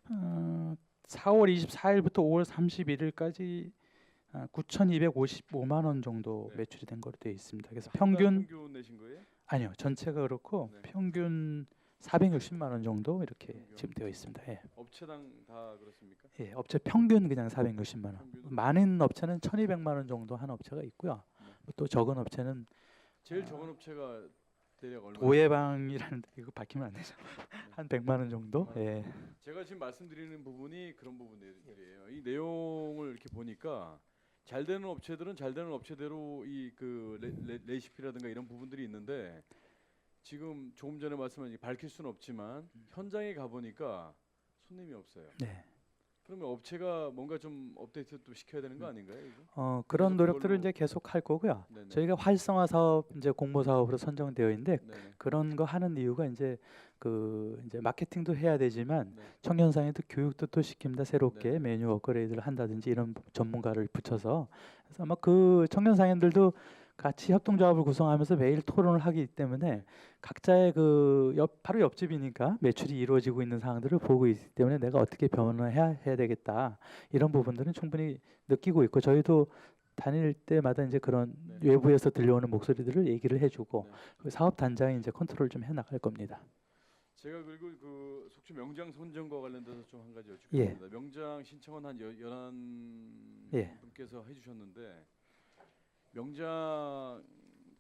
4월 24일부터 5월 31일까지 9,255만 원 정도 네. 매출이 된 거로 되어 있습니다. 그래서 한 달 평균 내신 거예요? 아니요 전체가 그렇고 네. 평균 460만 원 정도 이렇게 평균. 지금 되어 있습니다. 예. 업체당 다 그렇습니까? 예, 업체 평균 그냥 460만 원. 평균. 많은 업체는 1,200만 원 정도 한 업체가 있고요. 네. 또 적은 업체는 제일 적은 업체가 대략 얼마? 오해방이라는데 이거 밝히면 안 되죠. 한 100만 원 정도? 예. 제가 지금 말씀드리는 부분이 그런 부분들이에요. 이 내용을 이렇게 보니까 잘 되는 업체들은 잘 되는 업체대로 이 그 레시피라든가 이런 부분들이 있는데 지금 조금 전에 말씀하신 밝힐 수는 없지만 현장에 가 보니까 손님이 없어요. 네. 그러면 업체가 뭔가 좀 업데이트도 시켜야 되는 거 아닌가요? 이거? 그런 그래서 노력들을 그걸로- 이제 계속 할 거고요. 네네. 저희가 활성화 사업 이제 공모 사업으로 선정되어 있는데 네네. 그런 거 하는 이유가 이제 그 이제 마케팅도 해야 되지만 네. 청년상에도 교육도 또 시킵니다. 새롭게 네. 메뉴 업그레이드를 한다든지 이런 전문가를 붙여서 그래서 아마 그 청년상인들도 같이 협동조합을 구성하면서 매일 토론을 하기 때문에 각자의 그 바로 옆집이니까 매출이 이루어지고 있는 상황들을 보고 있기 때문에 내가 어떻게 변화를 해야 되겠다 이런 부분들은 충분히 느끼고 있고 저희도 다닐 때마다 이제 그런 네. 외부에서 들려오는 목소리들을 얘기를 해주고 네. 그 사업 단장이 이제 컨트롤 좀 해나갈 겁니다. 제가 그리고 그 속초 명장 선정과 관련돼서 좀 한 가지 예. 여쭙겠습니다. 명장 신청은 한 11 예. 분께서 해주셨는데 명장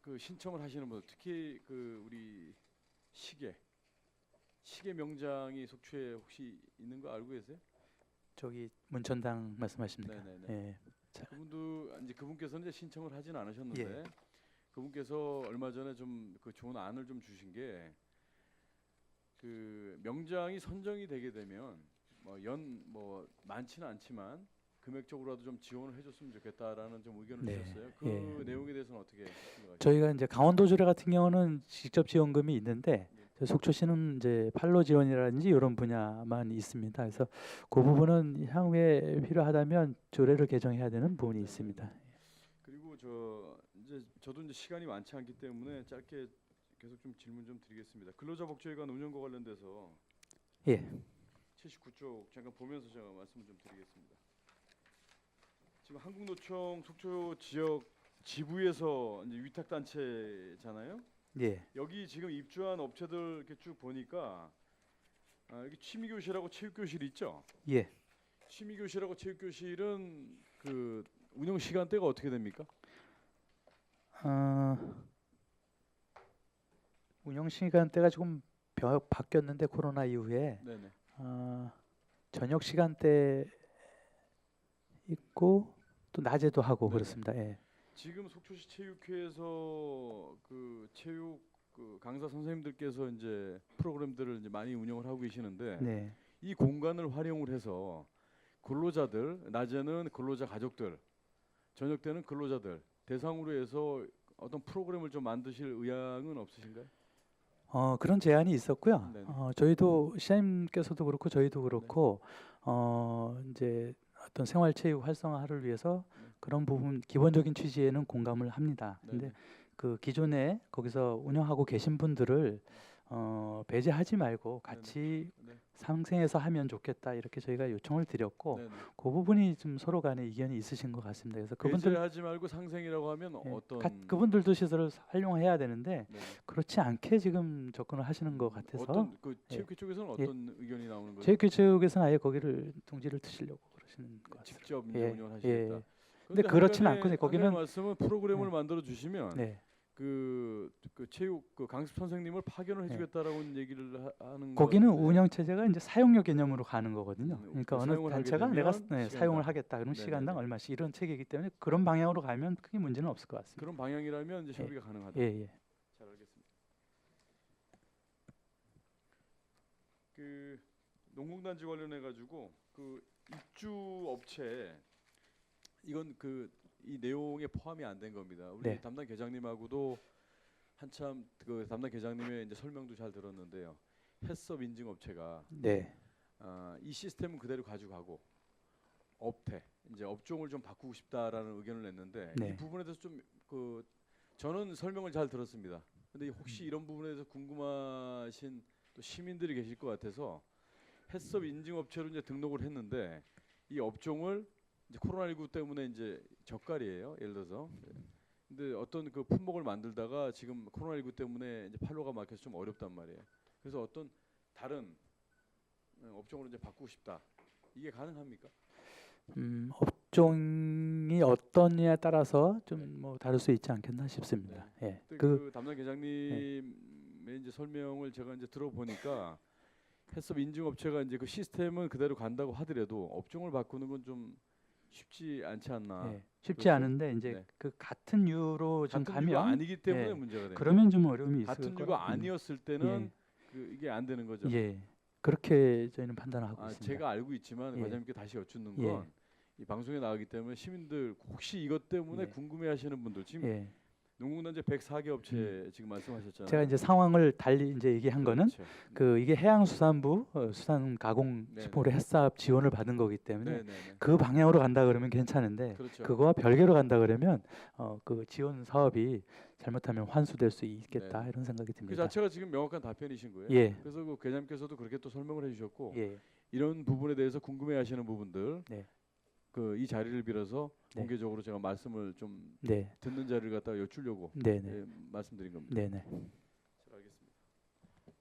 그 신청을 하시는 분들 특히 그 우리 시계 명장이 속초에 혹시 있는 거 알고 계세요? 저기 문천당 말씀하십니까? 네네네. 예. 그분도 이제 그분께서는 이제 신청을 하진 않으셨는데 예. 그분께서 얼마 전에 좀 그 좋은 안을 좀 주신 게 그 명장이 선정이 되게 되면 뭐 많지는 않지만 금액적으로라도 좀 지원을 해줬으면 좋겠다라는 좀 의견을 네, 주셨어요. 그 예. 내용에 대해서는 어떻게 생각하세요? 저희가 이제 강원도주례 같은 경우는 직접 지원금이 있는데 네. 저 속초시는 이제 판로 지원이라든지 이런 분야만 있습니다. 그래서 그 부분은 향후에 필요하다면 조례를 개정해야 되는 부분이 네, 있습니다. 그리고 저도 이제 시간이 많지 않기 때문에 짧게 계속 좀 질문 좀 드리겠습니다. 근로자복지회관 운영과 관련돼서 예. 79쪽 잠깐 보면서 제가 말씀을 좀 드리겠습니다. 지금 한국노총 속초 지역 지부에서 이제 위탁 단체잖아요. 예. 여기 지금 입주한 업체들 이렇게 쭉 보니까 여기 취미교실하고 체육교실 있죠. 예. 취미교실하고 체육교실은 그 운영 시간대가 어떻게 됩니까? 운영 시간대가 조금 바뀌었는데 코로나 이후에 네네. 저녁 시간대 있고 또 낮에도 하고 네네. 그렇습니다. 예. 지금 속초시 체육회에서 그 체육 그 강사 선생님들께서 이제 프로그램들을 이제 많이 운영을 하고 계시는데 네. 이 공간을 활용을 해서 근로자들 낮에는 근로자 가족들 저녁 때는 근로자들 대상으로 해서 어떤 프로그램을 좀 만드실 의향은 없으신가요? 그런 제안이 있었고요. 네네. 저희도 시장님께서도 그렇고 저희도 그렇고 이제 어떤 생활체육 활성화를 위해서 네. 그런 부분 기본적인 취지에는 공감을 합니다. 근데 네네. 그 기존에 거기서 운영하고 계신 분들을 배제하지 말고 같이 네. 상생해서 하면 좋겠다 이렇게 저희가 요청을 드렸고 네네. 그 부분이 좀 서로 간에 이견이 있으신 것 같습니다. 그래서 그분들 배제하지 말고 상생이라고 하면 예, 어떤 그분들도 시설을 활용해야 되는데 네네. 그렇지 않게 지금 접근을 하시는 것 같아서 어떤 그 예. 체육회 쪽에서는 어떤 의견이 나오는 거죠? 체육교체국에서는 아예 거기를 둥지를 트시려고 그러시는 것 같습니다. 직접 이제 예, 운영하시겠다. 예. 근데 그렇진 않거든요. 한 가지 거기는- 말씀은 프로그램을 네. 만들어 주시면 네, 그 체육 그 강습 선생님을 파견을 네. 해주겠다라는 얘기를 하는 거기는 것 같은데. 운영 체제가 이제 사용료 개념으로 가는 거거든요. 그러니까 그 어느 사용을 하게 단체가 내가 되면 시간당. 사용을 하겠다. 그러면 네네네. 시간당 얼마씩 이런 체계이기 때문에 그런 방향으로 가면 크게 문제는 없을 것 같습니다. 그런 방향이라면 이제 협의가 가능하다. 예, 예. 잘 알겠습니다. 그 농공단지 관련해 가지고 그 입주 업체 이건 그 이 내용에 포함이 안 된 겁니다. 우리 네. 담당 계장님하고도 한참 그 담당 계장님의 이제 설명도 잘 들었는데요. 해썹 인증 업체가 네. 이 시스템은 그대로 가져가고 업태 이제 업종을 좀 바꾸고 싶다라는 의견을 냈는데 네. 이 부분에 대해서 좀 그 저는 설명을 잘 들었습니다. 근데 혹시 이런 부분에 대해서 궁금하신 또 시민들이 계실 것 같아서 해썹 인증 업체로 이제 등록을 했는데 이 업종을 이제 코로나19 때문에 이제 저가리예요. 예를 들어서. 근데 어떤 그 품목을 만들다가 지금 코로나19 때문에 이제 판로가 막혀서 좀 어렵단 말이에요. 그래서 어떤 다른 업종으로 이제 바꾸고 싶다. 이게 가능합니까? 업종이 어떠냐에 따라서 좀 뭐 다를 수 있지 않겠나 싶습니다. 예. 그때 그 담당 계장님의 이제 설명을 제가 이제 들어보니까 해썹 인증 업체가 이제 그 시스템은 그대로 간다고 하더라도 업종을 바꾸는 건 좀 쉽지 않지 않나. 예, 쉽지 그렇죠? 않은데 이제 네. 그 같은 유로 좀 같은 유가 가면 아니기 때문에 예, 문제가 되는 그러면 좀 어려움이 있을 같은 거라고 유가 봅니다. 아니었을 때는 그 이게 안 되는 거죠. 예, 그렇게 저희는 판단하고 아, 있습니다. 제가 알고 있지만 예. 과장님께 다시 여쭙는 예. 건 이 방송에 나가기 때문에 시민들 혹시 이것 때문에 예. 궁금해하시는 분들 지금 예, 농공단체 104개 업체 지금 말씀하셨잖아요. 제가 이제 상황을 달리 이제 얘기한 거는 그렇죠. 그 이게 해양수산부 수산가공식품으로 햇사업 지원을 받은 거기 때문에 네네네. 그 방향으로 간다 그러면 괜찮은데 그렇죠. 그거와 별개로 간다 그러면 그 지원 사업이 잘못하면 환수될 수 있겠다 네. 이런 생각이 그 듭니다. 자체가 지금 명확한 답변이신 거예요. 예, 그래서 그 계장님께서도 그렇게 또 설명을 해주셨고 예, 이런 부분에 대해서 궁금해하시는 부분들 네. 그 이 자리를 빌어서 네. 공개적으로 제가 말씀을 좀 네, 듣는 자리를 갖다가 여쭈려고 네, 네, 예, 말씀드린 겁니다. 네, 네. 잘 알겠습니다.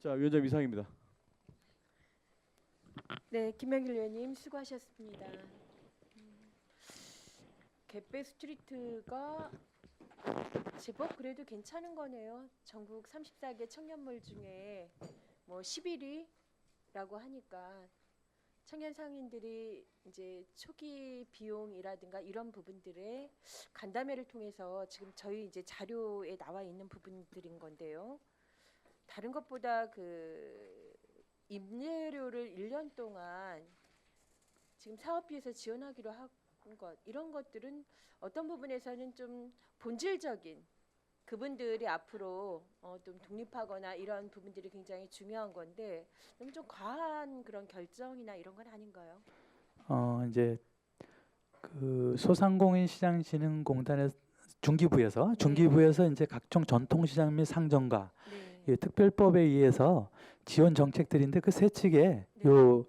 자, 위원장 이상입니다. 네, 김명길 의원님 수고하셨습니다. 갯배 스트리트가 제법 그래도 괜찮은 거네요. 전국 34개 청년몰 중에 뭐 11위라고 하니까 청년 상인들이 이제 초기 비용이라든가 이런 부분들에 간담회를 통해서 지금 저희 이제 자료에 나와 있는 부분들인 건데요. 다른 것보다 그 임대료를 1년 동안 지금 사업비에서 지원하기로 한 것 이런 것들은 어떤 부분에서는 좀 본질적인 그분들이 앞으로 좀 독립하거나 이런 부분들이 굉장히 중요한 건데 너무 좀 과한 그런 결정이나 이런 건 아닌가요? 이제 그 소상공인시장진흥공단의 중기부에서 이제 각종 전통시장 및 상점가 네. 이 특별법에 의해서 지원 정책들인데 그 세칙에 네. 요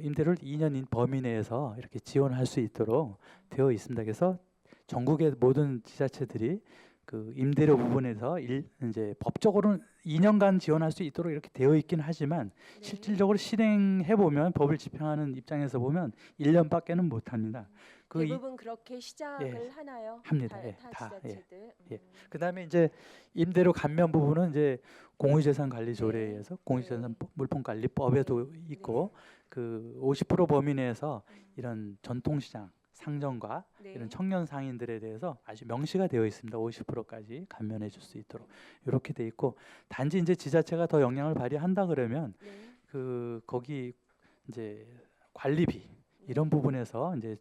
임대료를 2년 범위 내에서 이렇게 지원할 수 있도록 되어 있습니다. 그래서 전국의 모든 지자체들이 그 임대료 부분에서 이제 법적으로는 2년간 지원할 수 있도록 이렇게 되어 있긴 하지만 네. 실질적으로 실행해 보면 법을 집행하는 입장에서 보면 1년밖에는 못 합니다. 그 대부분 그렇게 시작을 하나요? 합니다. 다, 예, 다 다, 예, 지자체들. 예. 그다음에 이제 임대료 감면 부분은 이제 공유재산관리조례에 네. 의해서 공유재산 물품관리법에도 있고 그 50% 범위 내에서 이런 전통시장 상점과 네. 이런 청년 상인들에 대해서 아주 명시가 되어 있습니다. 50%까지 감면해 줄 수 있도록 이렇게 돼 있고 단지 이제 지자체가 더 영향을 발휘한다 그러면 네. 그 거기 이제 관리비 이런 부분에서 이제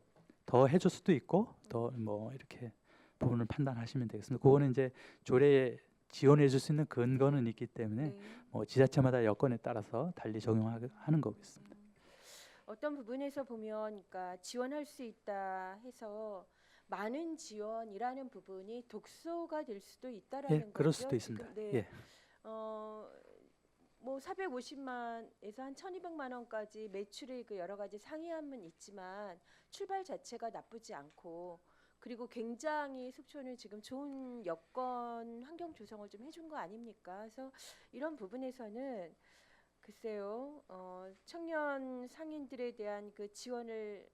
더 해줄 수도 있고 더 뭐 이렇게 부분을 판단하시면 되겠습니다. 그거는 이제 조례에 지원해 줄 수 있는 근거는 있기 때문에 네. 뭐 지자체마다 여건에 따라서 달리 적용하는 거겠습니다. 어떤 부분에서 보면 그러니까 지원할 수 있다 해서 많은 지원이라는 부분이 독소가 될 수도 있다라는 예, 거죠. 그럴 수도 있습니다. 지금, 네. 예, 뭐 450만에서 한 1,200만 원까지 매출의 그 여러 가지 상이함은 있지만 출발 자체가 나쁘지 않고 그리고 굉장히 속초는 지금 좋은 여건 환경 조성을 좀 해준 거 아닙니까? 그래서 이런 부분에서는 글쎄요, 청년 상인들에 대한 그 지원을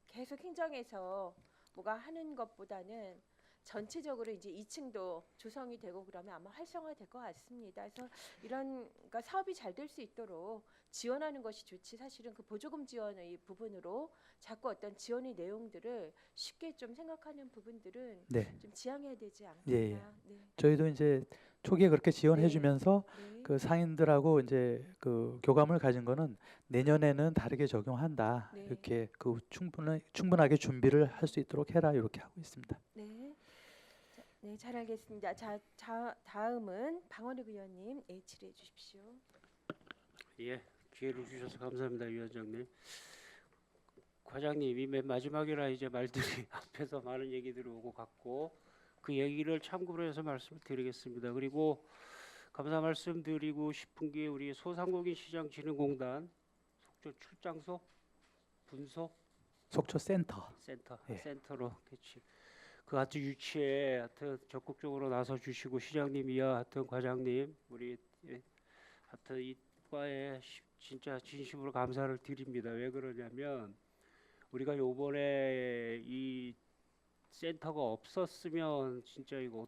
계속 행정에서 뭐가 하는 것보다는 전체적으로 이제 2층도 조성이 되고 그러면 아마 활성화될 것 같습니다. 그래서 이런 그러니까 사업이 잘 될 수 있도록 지원하는 것이 좋지 사실은 그 보조금 지원의 부분으로 자꾸 어떤 지원의 내용들을 쉽게 좀 생각하는 부분들은 네. 좀 지양해야 되지 않겠나. 예, 예. 네. 저희도 이제 초기에 그렇게 지원해 네. 주면서 네. 그 상인들하고 이제 그 교감을 가진 거는 내년에는 다르게 적용한다. 네. 이렇게 그 충분하게 준비를 할 수 있도록 해라 이렇게 하고 있습니다. 네. 자, 네, 잘 알겠습니다. 다음은 방원익 의원님 질의해 주십시오. 예, 기회를 주셔서 감사합니다, 위원장님. 과장님이 맨 마지막이라 이제 말들이 앞에서 많은 얘기들이 오고 갔고 그 얘기를 참고로 해서 말씀을 드리겠습니다. 그리고 감사 말씀드리고 싶은 게 우리 소상공인시장진흥공단 속초 출장소 분소 속초 센터. 센터 예. 센터로 그치. 그 하여튼 유치에 하여튼 적극적으로 나서 주시고 시장님이야 하여튼 과장님 우리 하여튼 이 과에 진짜 진심으로 감사를 드립니다. 왜 그러냐면 우리가 요번에 이 센터가 없었으면 진짜 이거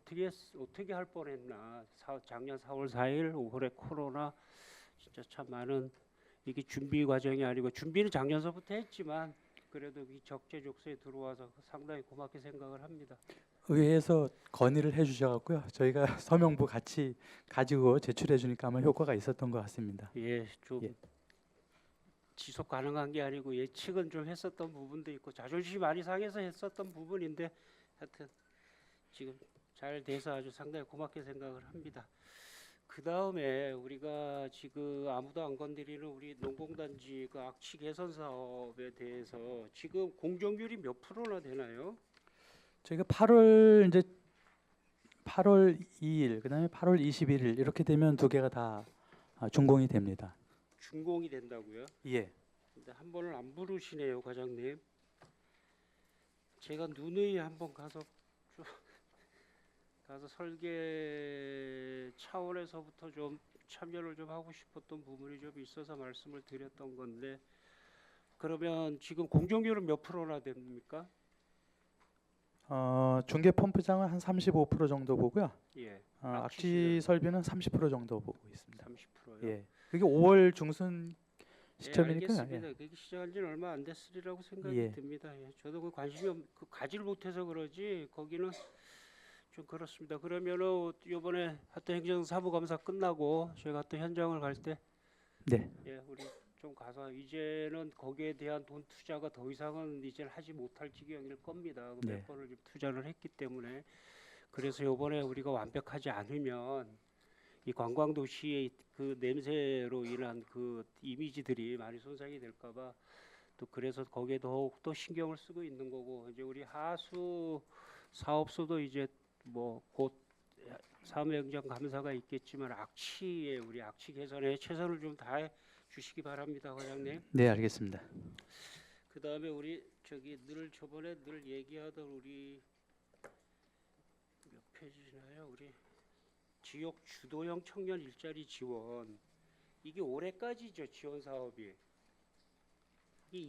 어떻게 할 뻔했나. 작년 4월 4일 올해 코로나 진짜 참 많은 이게 준비 과정이 아니고 준비는 작년서부터 했지만 그래도 이 적재적소에 들어와서 상당히 고맙게 생각을 합니다. 의회에서 건의를 해주셔갖고요. 저희가 서명부 같이 가지고 제출해 주니까 아마 효과가 있었던 것 같습니다. 예, 좀 예. 지속 가능한 게 아니고 예측은 좀 했었던 부분도 있고 자존심이 많이 상해서 했었던 부분인데 하여튼 지금 잘 돼서 아주 상당히 고맙게 생각을 합니다. 그 다음에 우리가 지금 아무도 안 건드리는 우리 농공단지 그 악취 개선 사업에 대해서 지금 공정률이 몇 프로나 되나요? 저희가 8월 2일, 그다음에 8월 21일 이렇게 되면 두 개가 다 준공이 됩니다. 준공이 된다고요? 예. 근데 한 번을 안 부르시네요, 과장님. 제가 누누이 한번 가서 설계 차원에서부터 좀 참여를 좀 하고 싶었던 부분이 좀 있어서 말씀을 드렸던 건데 그러면 지금 공정률은 몇 프로나 됩니까? 중계 펌프장은 한 35% 정도 보고요. 예, 악취 설비는 30% 정도 보고 있습니다. 30%요. 예. 그게 5월 중순 예, 시점이니까. 알겠습니다. 그게 시작한 지는 얼마 안 됐으리라고 생각이 예. 듭니다. 예, 저도 그 관심이 가지를 못해서 그러지 거기는 좀 그렇습니다. 그러면은 이번에 하여튼 행정사무감사 끝나고 저희가 또 현장을 갈 때 네. 예, 우리 좀 가서 이제는 거기에 대한 돈 투자가 더 이상은 이제 하지 못할 지경일 겁니다. 네. 몇 번을 좀 투자를 했기 때문에 그래서 이번에 우리가 완벽하지 않으면 이 관광 도시의 그 냄새로 인한 그 이미지들이 많이 손상이 될까봐 또 그래서 거기에 더욱 또 신경을 쓰고 있는 거고 이제 우리 하수 사업소도 이제 뭐 곧 사무행정 감사가 있겠지만 우리 악취 개선에 최선을 좀 다해 주시기 바랍니다, 과장님. 네, 알겠습니다. 그 다음에 우리 저번에 늘 얘기하던 우리 몇 페이지나요? 우리 지역 주도형 청년 일자리 지원 이게 올해까지죠 지원 사업이. 이게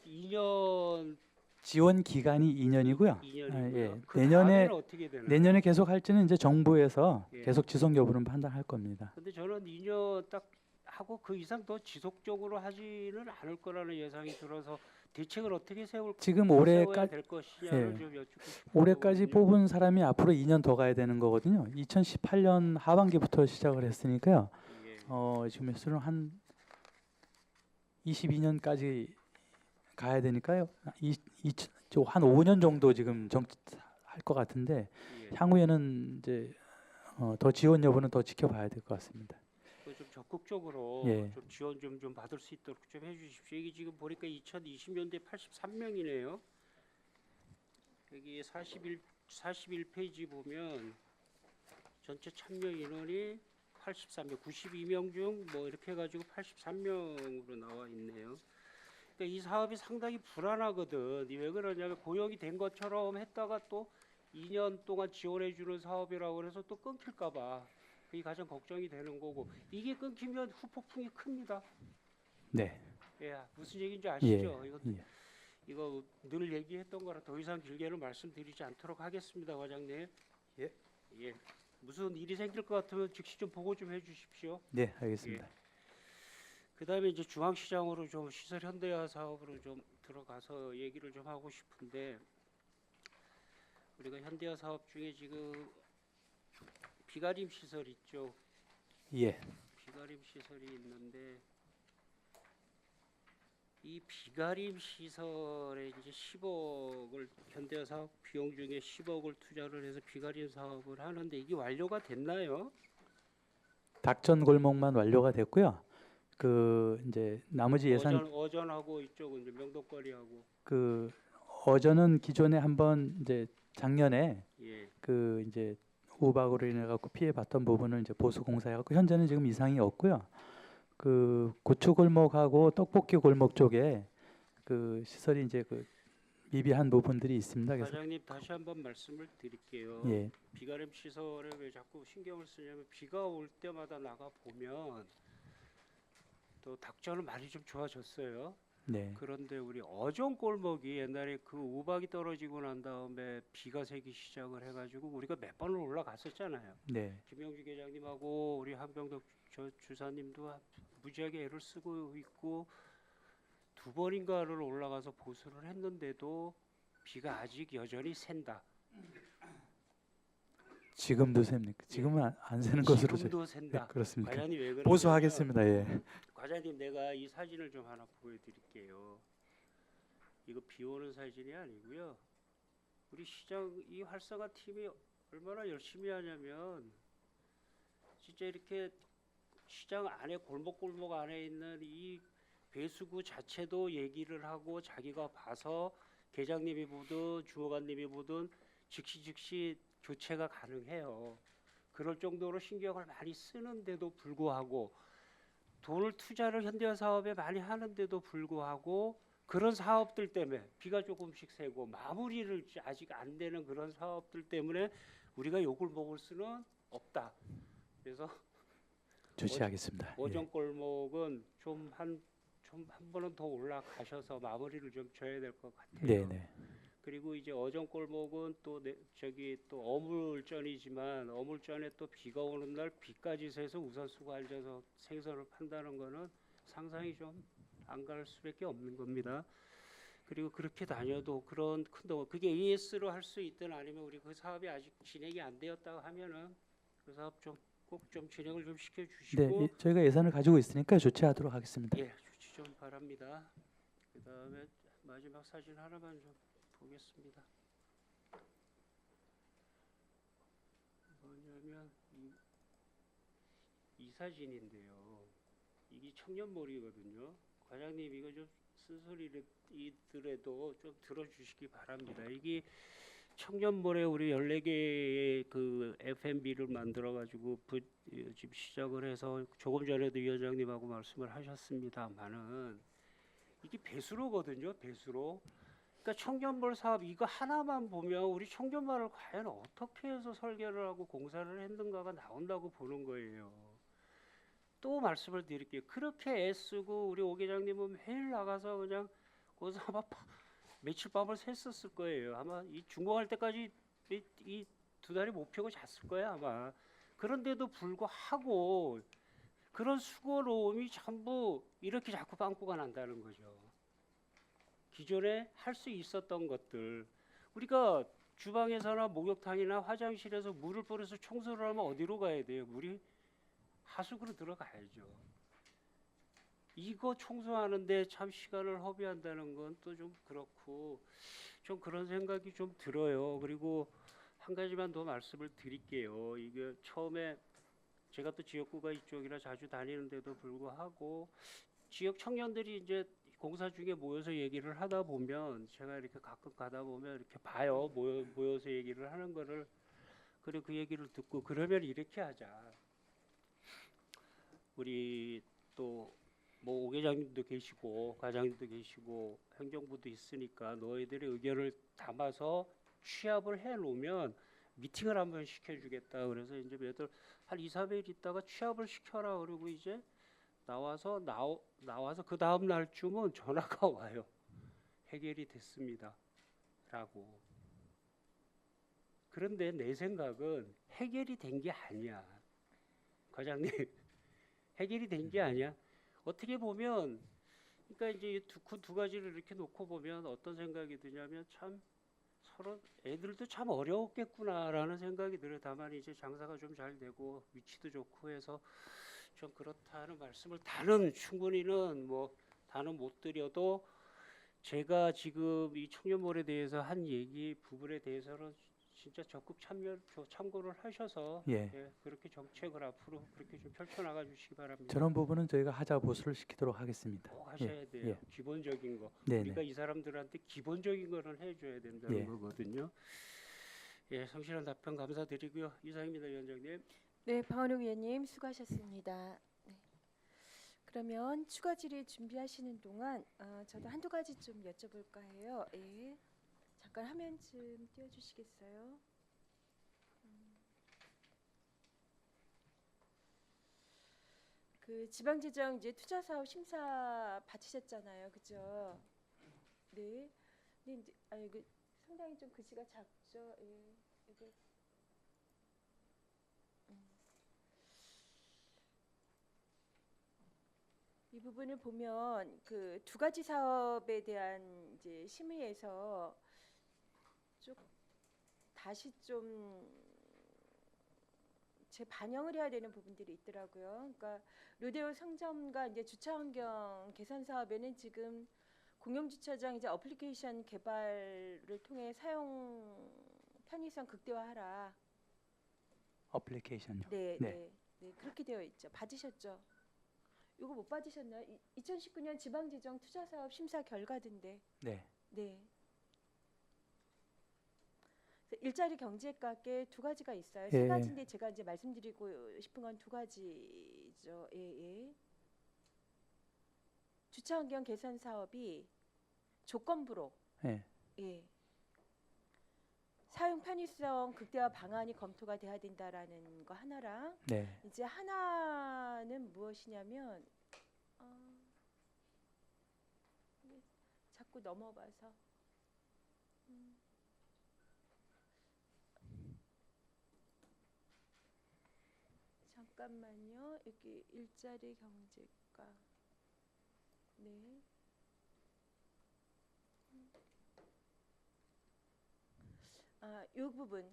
2년 지원 기간이 2년이고요. 2년이고요. 예. 그 내년에 다음에는 어떻게 되나요? 내년에 계속 할지는 이제 정부에서 예. 계속 지속 여부는 판단할 겁니다. 근데 저는 2년 딱 하고 그 이상 더 지속적으로 하지는 않을 거라는 예상이 들어서 대책을 어떻게 지금 세워야 올해까지 될 것이냐를 예. 좀 여쭙고 싶은 올해까지 거거든요. 뽑은 사람이 앞으로 2년 더 가야 되는 거거든요. 2018년 하반기부터 시작을 했으니까요. 예. 지금 수는 한 22년까지 가야 되니까요. 한 5년 정도 지금 할 것 같은데 예. 향후에는 이제 더 지원 여부는 더 지켜봐야 될 것 같습니다. 그거 좀 적극적으로 예. 좀 지원 좀 받을 수 있도록 좀 해주십시오. 이게 지금 보니까 2020년도에 83명이네요. 여기 41페이지 보면 전체 참여 인원이 83명, 92명 중 뭐 이렇게 해가지고 83명으로 나와 있네요. 그러니까 이 사업이 상당히 불안하거든. 왜 그러냐면 고용이 된 것처럼 했다가 또 2년 동안 지원해주는 사업이라고 해서 또 끊길까봐 그게 가장 걱정이 되는 거고 이게 끊기면 후폭풍이 큽니다. 네. 예, 무슨 얘기인지 아시죠? 예. 이거 늘 얘기했던 거라 더 이상 길게는 말씀드리지 않도록 하겠습니다, 과장님. 예. 예. 무슨 일이 생길 것 같으면 즉시 좀 보고 좀 해주십시오. 네, 알겠습니다. 그다음에 이제 중앙시장으로 좀 시설 현대화 사업으로 좀 들어가서 얘기를 좀 하고 싶은데 우리가 현대화 사업 중에 지금 비가림 시설 있죠. 예. 비가림 시설이 있는데 이 비가림 시설에 이제 10억을 현대화 사업 비용 중에 10억을 투자를 해서 비가림 사업을 하는데 이게 완료가 됐나요? 닭전 골목만 완료가 됐고요. 그 이제 나머지 예산 어전하고 이쪽은 이제 명동거리하고 그 어전은 기존에 한번 이제 작년에 예. 그 이제 우박으로 인해 갖고 피해 봤던 부분을 이제 보수 공사해 갖고 현재는 지금 이상이 없고요. 그 고추 골목하고 떡볶이 골목 쪽에 그 시설이 이제 그 미비한 부분들이 있습니다. 그래서 과장님 다시 한번 말씀을 드릴게요. 예. 비가림 시설에 왜 자꾸 신경을 쓰냐면 비가 올 때마다 나가 보면 또 닭전은 많이 좀 좋아졌어요. 네. 그런데 우리 어종 골목이 옛날에 그 우박이 떨어지고 난 다음에 비가 새기 시작을 해가지고 우리가 몇 번을 올라갔었잖아요. 네. 김영주 계장님하고 우리 한병덕 주사님도 무지하게 애를 쓰고 있고 두 번인가를 올라가서 보수를 했는데도 비가 아직 여전히 샌다. 지금도 셉니까? 지금은 안 새는 것으로 지금도 네, 샌다. 그렇습니까? 과장님 왜 그러냐면 보수하겠습니다. 예. 과장님 내가 이 사진을 좀 하나 보여드릴게요. 이거 비 오는 사진이 아니고요. 우리 시장 이 활성화 팀이 얼마나 열심히 하냐면 진짜 이렇게 시장 안에 골목 안에 있는 이 배수구 자체도 얘기를 하고 자기가 봐서 계장님이 보든 주무관님이 보든 즉시 교체가 가능해요. 그럴 정도로 신경을 많이 쓰는데도 불구하고 돈을 투자를 현대사업에 많이 하는데도 불구하고 그런 사업들 때문에 비가 조금씩 새고 마무리를 아직 안 되는 그런 사업들 때문에 우리가 욕을 먹을 수는 없다. 그래서 조치하겠습니다. 예. 오정골목은 좀 한 번은 더 올라가셔서 마무리를 좀 줘야 될 것 같아요. 네, 네. 그리고 이제 어정골목은 또 또 어물전이지만 어물전에 또 비가 오는 날 비까지 새서 우산 쓰고 앉아서 생선을 판다는 거는 상상이 좀 안 갈 수밖에 없는 겁니다. 그리고 그렇게 다녀도 그런 큰 돈 그게 AS로 할 수 있든 아니면 우리 그 사업이 아직 진행이 안 되었다고 하면은 그 사업 좀 꼭 좀 진행을 좀 시켜주시고 네, 저희가 예산을 가지고 있으니까 조치하도록 하겠습니다. 예, 조치 좀 바랍니다. 그다음에 마지막 사진 하나만 좀 보겠습니다. 뭐냐면 이 사진인데요. 이게 청년몰이거든요. 과장님 이거 좀 쓴소리더라도 좀 들어주시기 바랍니다. 이게 청년몰에 우리 14개의 그 F&B를 만들어 가지고 지금 시작을 해서 조금 전에도 위원장님하고 말씀을 하셨습니다만은 이게 배수로거든요. 배수로. 그러니까 청년몰 사업 이거 하나만 보면 우리 청년몰을 과연 어떻게 해서 설계를 하고 공사를 했는가가 나온다고 보는 거예요. 또 말씀을 드릴게요. 그렇게 애쓰고 우리 오 계장님은 매일 나가서 그냥 거기서 아마 며칠 밤을 샜었을 거예요. 아마 이 준공할 때까지 이 두 다리 못 펴고 잤을 거예요 아마. 그런데도 불구하고 그런 수고로움이 전부 이렇게 자꾸 빵꾸가 난다는 거죠. 기존에 할 수 있었던 것들 우리가 주방에서나 목욕탕이나 화장실에서 물을 뿌려서 청소를 하면 어디로 가야 돼요? 물이 하수구로 들어가야죠. 이거 청소하는데 참 시간을 허비한다는 건 또 좀 그렇고 좀 그런 생각이 좀 들어요. 그리고 한 가지만 더 말씀을 드릴게요. 이게 처음에 제가 또 지역구가 이쪽이라 자주 다니는데도 불구하고 지역 청년들이 이제 공사 중에 모여서 얘기를 하다 보면 제가 이렇게 가끔 가다 보면 이렇게 봐요. 모여서 얘기를 하는 거를. 그리고 그 얘기를 듣고 그러면 이렇게 하자. 우리 또 뭐 오 계장님도 계시고 과장님도 계시고 행정부도 있으니까 너희들의 의견을 담아서 취합을 해 놓으면 미팅을 한번 시켜주겠다. 그래서 이제 몇들 한 2, 3일 있다가 취합을 시켜라. 그러고 이제 나와서 그 다음 날쯤은 전화가 와요. 해결이 됐습니다. 라고. 그런데 내 생각은 해결이 된 게 아니야. 과장님, 해결이 된 게 아니야. 어떻게 보면, 그러니까 이제 두 가지를 이렇게 놓고 보면 어떤 생각이 드냐면 참 서로 애들도 참 어려웠겠구나라는 생각이 들어요. 다만 이제 장사가 좀 잘 되고 위치도 좋고 해서 좀 그렇다는 말씀을 다는 충분히는 뭐 다는 못 드려도 제가 지금 이 청년몰에 대해서 한 얘기 부분에 대해서는 진짜 적극 참고를 하셔서 예. 예, 그렇게 정책을 앞으로 그렇게 좀 펼쳐나가 주시기 바랍니다. 저런 부분은 저희가 하자 보수를 시키도록 하겠습니다. 꼭 하셔야 예, 돼요. 예. 기본적인 거. 네, 우리가 네. 이 사람들한테 기본적인 거는 해줘야 된다는 예. 거거든요. 예, 성실한 답변 감사드리고요. 이상입니다, 위원장님. 네, 방원욱 위원님 수고하셨습니다. 네. 그러면 추가 질의 준비하시는 동안 저도 한두 가지 좀 여쭤볼까 해요. 예. 잠깐 화면 좀 띄워주시겠어요? 그 지방재정 이제 투자사업 심사 받으셨잖아요, 그죠? 네. 근데 이제 이거 상당히 좀 글씨가 작죠. 예. 이게 이 부분을 보면 그 두 가지 사업에 대한 이제 심의에서 쭉 다시 좀 재반영을 해야 되는 부분들이 있더라고요. 그러니까 로데오 상점과 이제 주차 환경 개선 사업에는 지금 공영 주차장 이제 어플리케이션 개발을 통해 사용 편의성 극대화하라. 어플리케이션요. 네, 네. 네, 네, 그렇게 되어 있죠. 받으셨죠? 이거 못 받으셨나요? 2019년 지방재정 투자사업 심사 결과던데. 네. 네. 그래서 일자리 경제학에 두 가지가 있어요. 세 예. 가지인데 제가 이제 말씀드리고 싶은 건 두 가지죠. 예, 예. 주차 환경 개선 사업이 조건부로 예. 예. 사용 편의성 극대화 방안이 검토가 돼야 된다라는 거 하나랑 네. 이제 하나는 무엇이냐면 이게 자꾸 넘어가서 잠깐만요. 여기 일자리 경제과 네. 이 부분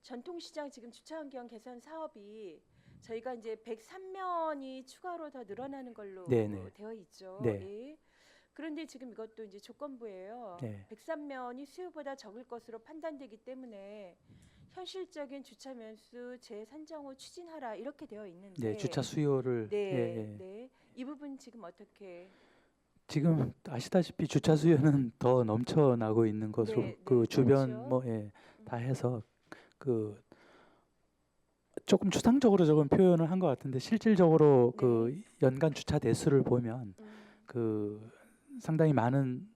전통시장 지금 주차환경 개선 사업이 저희가 이제 103면이 추가로 더 늘어나는 걸로 네네. 되어 있죠. 네. 예. 그런데 지금 이것도 이제 조건부예요. 네. 103면이 수요보다 적을 것으로 판단되기 때문에 현실적인 주차 면수 재산정 후 추진하라 이렇게 되어 있는데 네, 주차 수요를 네, 예, 예. 네. 이 부분 지금 어떻게 지금 아시다시피 주차 수요는 더 넘쳐나고 있는 것으로 네, 그 네, 주변 그렇죠. 뭐 다 해서 그 조금 추상적으로 적은 표현을 한 것 같은데 실질적으로 그 연간 주차 대수를 보면 그 상당히 많은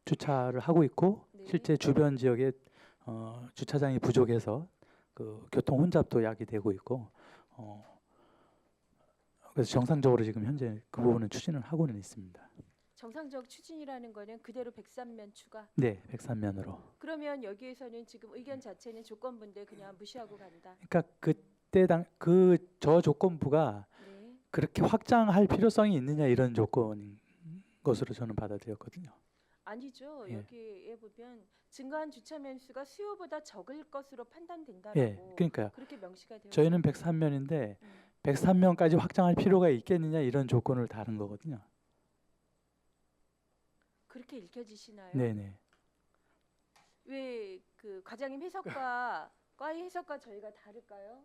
주차를 하고 있고 네. 실제 주변 지역에 주차장이 부족해서 그 교통 혼잡도 야기되고 있고 그래서 정상적으로 지금 현재 그 부분은 추진을 하고는 있습니다. 정상적 추진이라는 거는 그대로 103면 추가. 네, 103면으로. 그러면 여기에서는 지금 의견 자체는 조건부인데 그냥 무시하고 간다. 그러니까 그때 그 저 조건부가 네. 그렇게 확장할 필요성이 있느냐 이런 조건인 것으로 저는 받아들였거든요. 아니죠. 예. 여기에 보면 증가한 주차 면수가 수요보다 적을 것으로 판단된다라고 예, 그러니까요. 그렇게 명시가 되어 저희는 있습니다. 103면인데 음. 103면까지 확장할 필요가 있겠느냐 이런 조건을 다룬 거거든요. 그렇게 읽혀지시나요? 네네. 왜 그 과장님 해석과 과의 해석과 저희가 다를까요?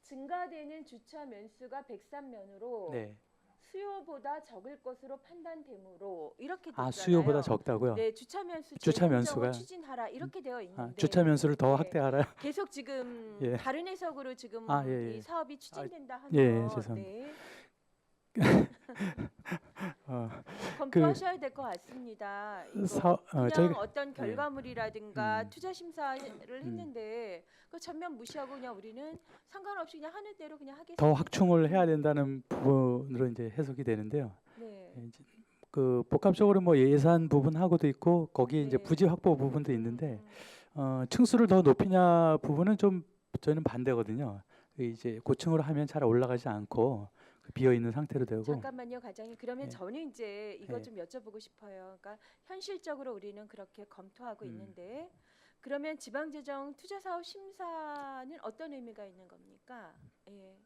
증가되는 주차 면수가 103면으로 네. 수요보다 적을 것으로 판단되므로 이렇게 아 됐잖아요. 수요보다 적다고요? 네, 주차 면수 주차 재산정을 면수가- 추진하라 이렇게 되어 있는데 아, 주차 면수를 더 네. 확대하라. 계속 지금 예. 다른 해석으로 지금 아, 예, 예. 이 사업이 추진된다 하면 예, 죄송합니다. 네, 어, 검토하셔야 될 것 같습니다. 이거 그냥 저희가 어떤 결과물이라든가 음. 투자 심사를 했는데 그 전면 무시하고 그냥 우리는 상관없이 그냥 하는 대로 그냥 하겠습니다. 더 확충을 해야 된다는 부분으로 이제 해석이 되는데요. 네. 이제 그 복합적으로 뭐 예산 부분하고도 있고 거기에 이제 네. 부지 확보 부분도 있는데 음. 층수를 더 높이냐 부분은 좀 저희는 반대거든요. 이제 고층으로 하면 잘 올라가지 않고 비어 있는 상태로 되고. 잠깐만요, 과장님. 그러면 예. 저는 이제 이거 예. 좀 여쭤보고 싶어요. 그러니까 현실적으로 우리는 그렇게 검토하고 음. 있는데 그러면 지방재정 투자사업 심사는 어떤 의미가 있는 겁니까? 예.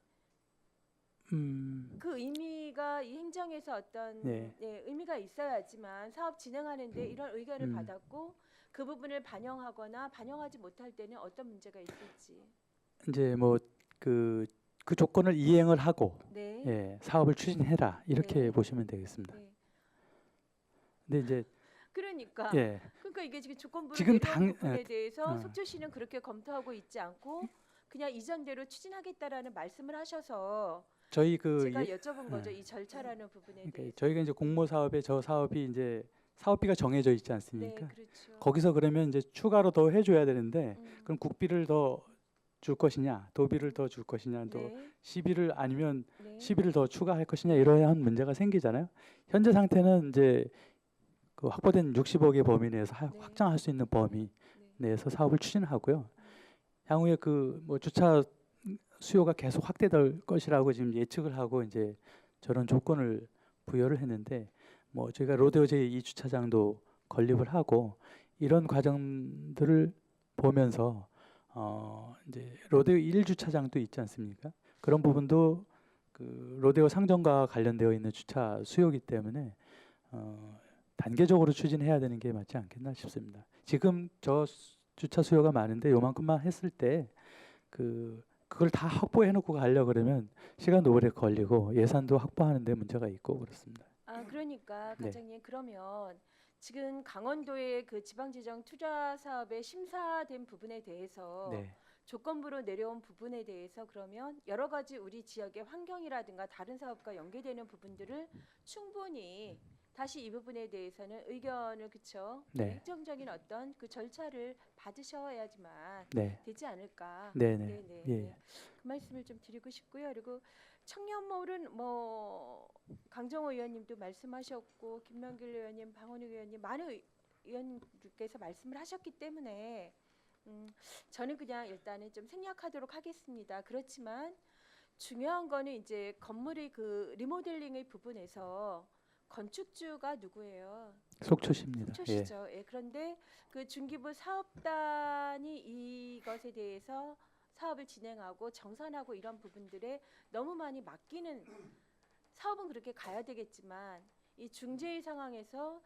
그 의미가 이 행정에서 어떤 네. 의미가 있어야지만 사업 진행하는데 이런 의견을 음. 받았고 그 부분을 반영하거나 반영하지 못할 때는 어떤 문제가 있을지. 이제 뭐 그 조건을 이행을 하고 네. 예, 사업을 추진해라 이렇게 네. 보시면 되겠습니다. 네. 근데 이제 그러니까 예, 그러니까 이게 지금 조건부를 지금 내려온 당- 부분에 대해서 어. 속초시는 그렇게 검토하고 있지 않고 그냥 이전대로 추진하겠다라는 말씀을 하셔서 저희 그 제가 예, 여쭤본 거죠. 어. 이 절차라는 부분에 그러니까 대해서. 저희가 이제 공모 사업에 저 사업이 이제 사업비가 정해져 있지 네, 않습니까? 그렇죠. 거기서 그러면 이제 추가로 더 해줘야 되는데 음. 그럼 국비를 더 줄 것이냐, 도비를 더 줄 것이냐, 또 네. 시비를 아니면 네. 시비를 더 추가할 것이냐 이러한 문제가 생기잖아요. 현재 상태는 이제 그 확보된 60억의 범위 내에서 네. 확장할 수 있는 범위 네. 내에서 사업을 추진하고요. 향후에 그 뭐 주차 수요가 계속 확대될 것이라고 지금 예측을 하고 이제 저런 조건을 부여를 했는데 뭐 저희가 로데오 제2주차장도 건립을 하고 이런 과정들을 보면서 이제 로데오 1주차장도 있지 않습니까? 그런 부분도 그 로데오 상점과 관련되어 있는 주차 수요이기 때문에 단계적으로 추진해야 되는 게 맞지 않겠나 싶습니다. 지금 저 주차 수요가 많은데 요만큼만 했을 때 그걸 다 확보해 놓고 가려 그러면 시간도 오래 걸리고 예산도 확보하는 데 문제가 있고 그렇습니다. 그러니까 네. 과장님 그러면 지금 강원도의 그 지방재정 투자 사업에 심사된 부분에 대해서 네. 조건부로 내려온 부분에 대해서 그러면 여러 가지 우리 지역의 환경이라든가 다른 사업과 연계되는 부분들을 충분히 다시 이 부분에 대해서는 의견을 그쵸? 네. 행정적인 어떤 그 절차를 받으셔야지만 네. 되지 않을까? 네, 네. 네. 예. 그 말씀을 좀 드리고 싶고요. 그리고 청년몰은 뭐 강정호 의원님도 말씀하셨고 김명길 의원님, 방원익 의원님 많은 의원님께서 말씀을 하셨기 때문에 저는 그냥 일단은 좀 생략하도록 하겠습니다. 그렇지만 중요한 거는 이제 건물의 그 리모델링의 부분에서 건축주가 누구예요? 속초시입니다. 예. 속초시죠. 예. 그런데 그 중기부 사업단이 이것에 대해서 사업을 진행하고 정산하고 이런 부분들에 너무 많이 맡기는 사업은 그렇게 가야 되겠지만 이 중재의 상황에서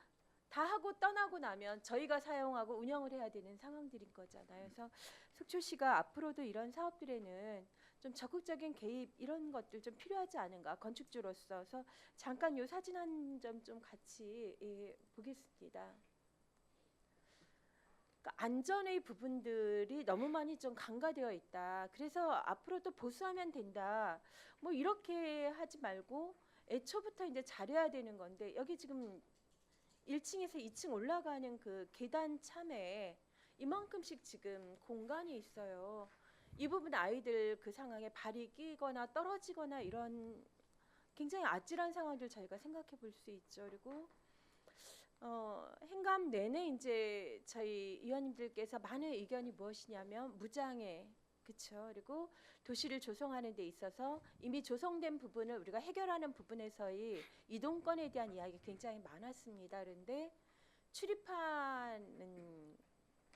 다 하고 떠나고 나면 저희가 사용하고 운영을 해야 되는 상황들인 거잖아요. 그래서 속초시가 앞으로도 이런 사업들에는 좀 적극적인 개입 이런 것들 좀 필요하지 않은가 건축주로서. 그래서 잠깐 요 사진 한 점 좀 같이 보겠습니다. 그러니까 안전의 부분들이 너무 많이 좀 간과되어 있다. 그래서 앞으로도 보수하면 된다. 뭐 이렇게 하지 말고 애초부터 이제 잘해야 되는 건데 여기 지금 1층에서 2층 올라가는 그 계단 참에 이만큼씩 지금 공간이 있어요. 이 부분 아이들 그 상황에 발이 끼거나 떨어지거나 이런 굉장히 아찔한 상황들 저희가 생각해 볼 수 있죠. 그리고 행감 내내 이제 저희 의원님들께서 많은 의견이 무엇이냐면 무장애, 그렇죠. 그리고 도시를 조성하는 데 있어서 이미 조성된 부분을 우리가 해결하는 부분에서의 이동권에 대한 이야기 굉장히 많았습니다. 그런데 출입하는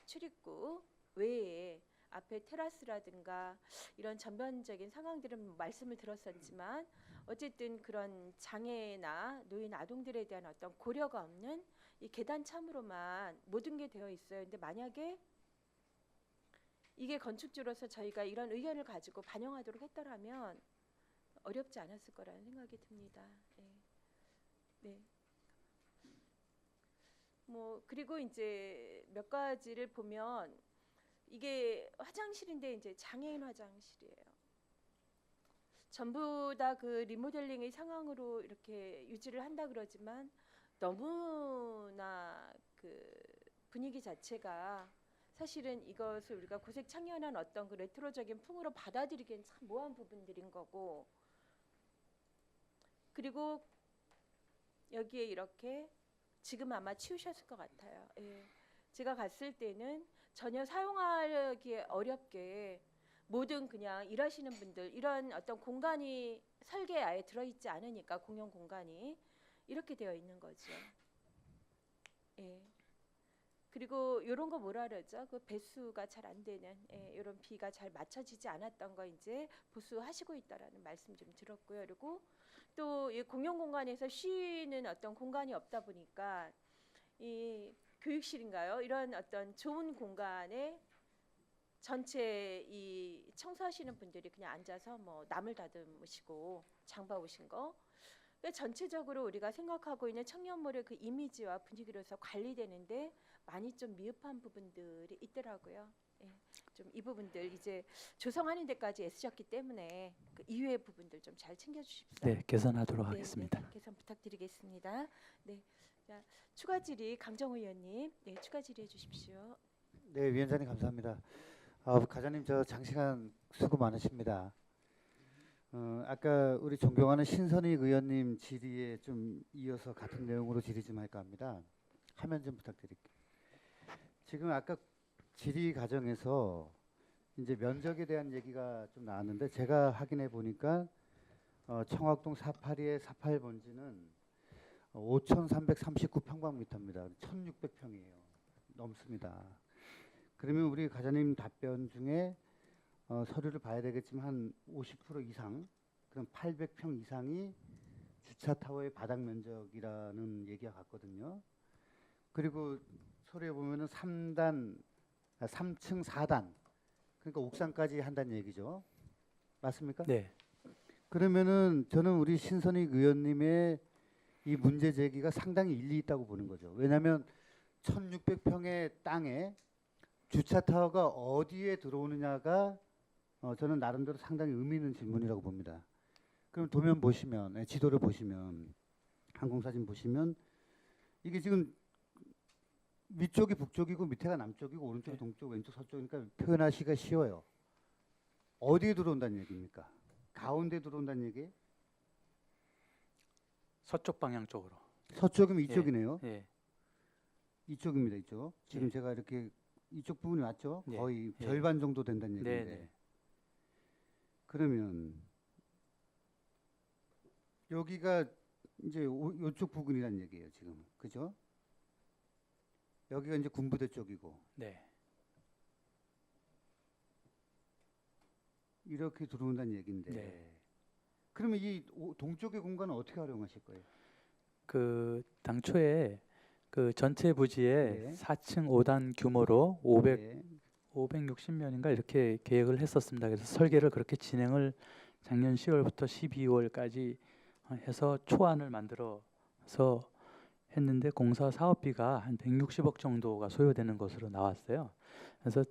출입구 외에 앞에 테라스라든가 이런 전반적인 상황들은 말씀을 들었었지만 어쨌든 그런 장애나 노인 아동들에 대한 어떤 고려가 없는 이 계단 참으로만 모든 게 되어 있어요. 근데 만약에 이게 건축주로서 저희가 이런 의견을 가지고 반영하도록 했더라면 어렵지 않았을 거라는 생각이 듭니다. 네. 뭐 그리고 이제 몇 가지를 보면 이게 화장실인데 이제 장애인 화장실이에요. 전부 다 그 리모델링의 상황으로 이렇게 유지를 한다 그러지만 너무나 그 분위기 자체가 사실은 이것을 우리가 고색 창연한 어떤 그 레트로적인 풍으로 받아들이기엔 참 모호한 부분들인 거고, 그리고 여기에 이렇게 지금 아마 치우셨을 것 같아요. 예. 제가 갔을 때는 전혀 사용하기에 어렵게 모든 그냥 일하시는 분들 이런 어떤 공간이 설계에 아예 들어있지 않으니까 공용 공간이 이렇게 되어 있는 거죠. 예. 그리고 이런 거 뭐라 그러죠? 그 배수가 잘 안 되는 이런 비가 잘 맞춰지지 않았던 거 이제 보수하시고 있다라는 말씀 좀 들었고요. 그리고 또 이 공용 공간에서 쉬는 어떤 공간이 없다 보니까 이 교육실인가요? 이런 어떤 좋은 공간에 전체 이 청소하시는 분들이 그냥 앉아서 뭐 남을 다듬으시고 장봐 오신 거. 그러니까 전체적으로 우리가 생각하고 있는 청년몰의 그 이미지와 분위기로서 관리되는데 많이 좀 미흡한 부분들이 있더라고요. 예, 좀 이 부분들 이제 조성하는 데까지 애쓰셨기 때문에 그 이외의 부분들 좀 잘 챙겨주십시오. 네, 개선하도록 네, 하겠습니다. 네, 개선 부탁드리겠습니다. 네, 자, 추가 질의 강정호 의원님, 네, 추가 질의해 주십시오. 네, 위원장님 감사합니다. 과장님 저 장시간 수고 많으십니다. 아까 우리 존경하는 신선익 의원님 질의에 좀 이어서 같은 내용으로 질의 좀 할까 합니다. 화면 좀 부탁드릴게요. 지금 아까 질의 과정에서 이제 면적에 대한 얘기가 좀 나왔는데 제가 확인해 보니까 청학동 482의 48번지는 5,339평방미터입니다. 1,600평이에요. 넘습니다. 그러면 우리 과장님 답변 중에 서류를 봐야 되겠지만 한 50% 이상, 그럼 800평 이상이 주차 타워의 바닥 면적이라는 얘기가 같거든요. 그리고 서류에 보면은 3층 4단, 그러니까 옥상까지 한다는 얘기죠. 맞습니까? 네. 그러면은 저는 우리 신선익 의원님의 이 문제 제기가 상당히 일리 있다고 보는 거죠. 왜냐하면 1,600평의 땅에 주차 타워가 어디에 들어오느냐가 저는 나름대로 상당히 의미 있는 질문이라고 봅니다. 그럼 도면 보시면, 지도를 보시면, 항공사진 보시면 이게 지금 위쪽이 북쪽이고 밑에가 남쪽이고 오른쪽이 동쪽, 왼쪽 서쪽이니까 표현하시기가 쉬워요. 어디에 들어온다는 얘기입니까? 가운데 들어온다는 얘기? 서쪽 방향 쪽으로. 서쪽이면 이쪽이네요. 예. 이쪽입니다. 이쪽. 지금 예. 제가 이렇게 이쪽 부분이 맞죠? 예. 거의 예. 절반 정도 된다는 네, 얘기인데. 네. 그러면 여기가 이제 이쪽 부근이라는 얘기예요. 지금. 그죠? 여기가 이제 군부대 쪽이고 네. 이렇게 들어온다는 얘기인데. 네. 그러면 이 동쪽의 공간은 어떻게 활용하실 거예요? 그 당초에 그 전체 부지에 네. 4층 5단 규모로 네. 560면인가 이렇게 계획을 했었습니다. 그래서 설계를 그렇게 진행을 작년 10월부터 12월까지 해서 초안을 만들어서 했는데 공사 사업비가 한 160억 정도가 소요되는 것으로 나왔어요. 그래서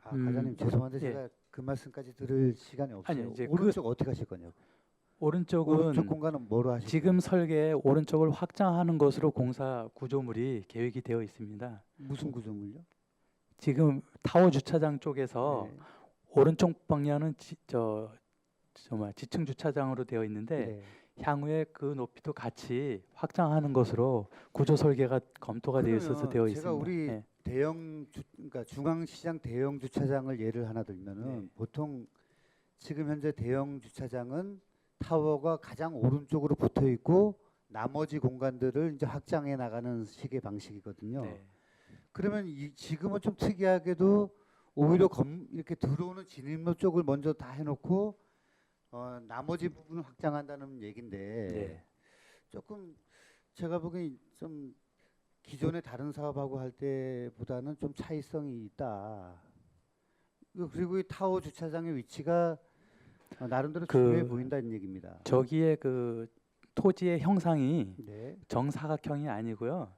과장님 죄송한데 예. 제가 그 말씀까지 들을 시간이 없어요. 아니요, 이제 오른쪽 어떻게 하실 거냐고. 오른쪽 오른쪽 공간은 뭐로 하실 지금 설계 오른쪽을 확장하는 것으로 공사 구조물이 계획이 되어 있습니다. 거예요? 무슨 구조물요? 지금 타워 주차장 쪽에서 네. 오른쪽 방향은 지층 주차장으로 되어 있는데 네. 향후에 그 높이도 같이 확장하는 것으로 구조 설계가 검토가 되어 있어서 그러면 되어 제가 있습니다. 우리 예. 그러니까 중앙시장 대형 주차장을 예를 하나 들면은 네. 보통 지금 현재 대형 주차장은 타워가 가장 오른쪽으로 붙어 있고 나머지 공간들을 이제 확장해 나가는 식의 방식이거든요. 네. 그러면 지금은 좀 특이하게도 오히려 이렇게 들어오는 진입로 쪽을 먼저 다 해놓고 나머지 부분을 확장한다는 얘긴데 네. 조금 제가 보기엔 좀 기존의 다른 사업하고 할 때보다는 좀 차이성이 있다. 그리고 이 타워 주차장의 위치가 나름대로 중요해 보인다는 얘기입니다. 저기에 그 토지의 형상이 네. 정사각형이 아니고요.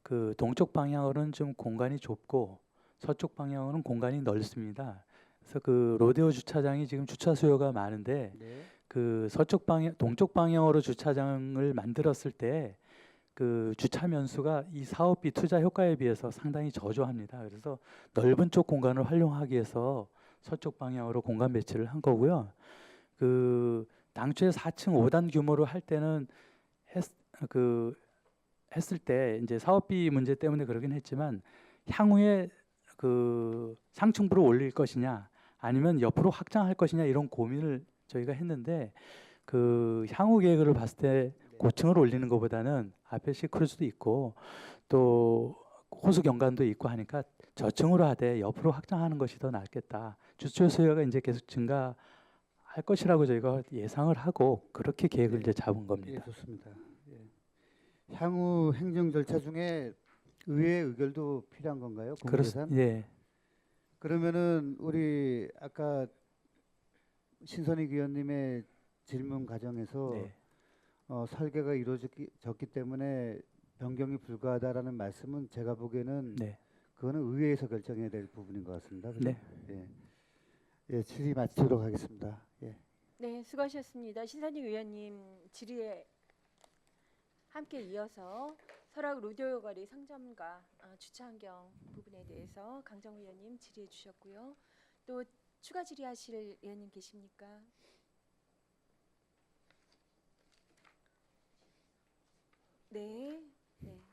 그 동쪽 방향으로는 좀 공간이 좁고 서쪽 방향으로는 공간이 넓습니다. 그래서 그 로데오 주차장이 지금 주차 수요가 많은데 네. 그 동쪽 방향으로 주차장을 만들었을 때 그 주차 면수가 이 사업비 투자 효과에 비해서 상당히 저조합니다. 그래서 넓은 쪽 공간을 활용하기 위해서 서쪽 방향으로 공간 배치를 한 거고요. 그 당초에 4층 5단 규모로 할 때는 했을 때 이제 사업비 문제 때문에 그러긴 했지만 향후에 그 상층부로 올릴 것이냐 아니면 옆으로 확장할 것이냐 이런 고민을 저희가 했는데 그 향후 계획을 봤을 때 고층을 올리는 것보다는 앞에 시크루즈도 있고 또 호수 경관도 있고 하니까 저층으로 하되 옆으로 확장하는 것이 더 낫겠다. 주차 수요가 이제 계속 증가할 것이라고 저희가 예상을 하고 그렇게 계획을 이제 잡은 겁니다. 예, 좋습니다. 예. 향후 행정 절차 중에 의회의 의결도 필요한 건가요? 공개산? 예. 그러면은 우리 아까 신선익 위원님의 질문 과정에서 네. 설계가 이루어졌기 때문에 변경이 불가하다라는 말씀은 제가 보기에는 네. 그거는 의회에서 결정해야 될 부분인 것 같습니다. 그죠? 네. 예. 예, 질의 마치도록 하겠습니다. 예. 네, 수고하셨습니다. 신선익 의원님 질의에 함께 이어서 설악 로데오 거리 상점과 주차 환경 부분에 대해서 강정우 의원님 질의해 주셨고요. 또 추가 질의하실 의원님 계십니까? 네. 네.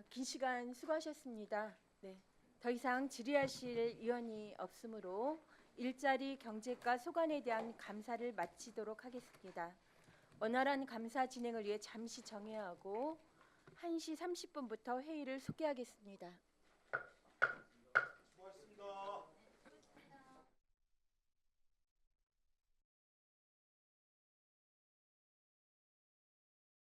긴 시간 수고하셨습니다. 네. 더 이상 질의하실 의원이 없으므로 일자리 경제과 소관에 대한 감사를 마치도록 하겠습니다. 원활한 감사 진행을 위해 잠시 정회하고 1시 30분부터 회의를 소개하겠습니다.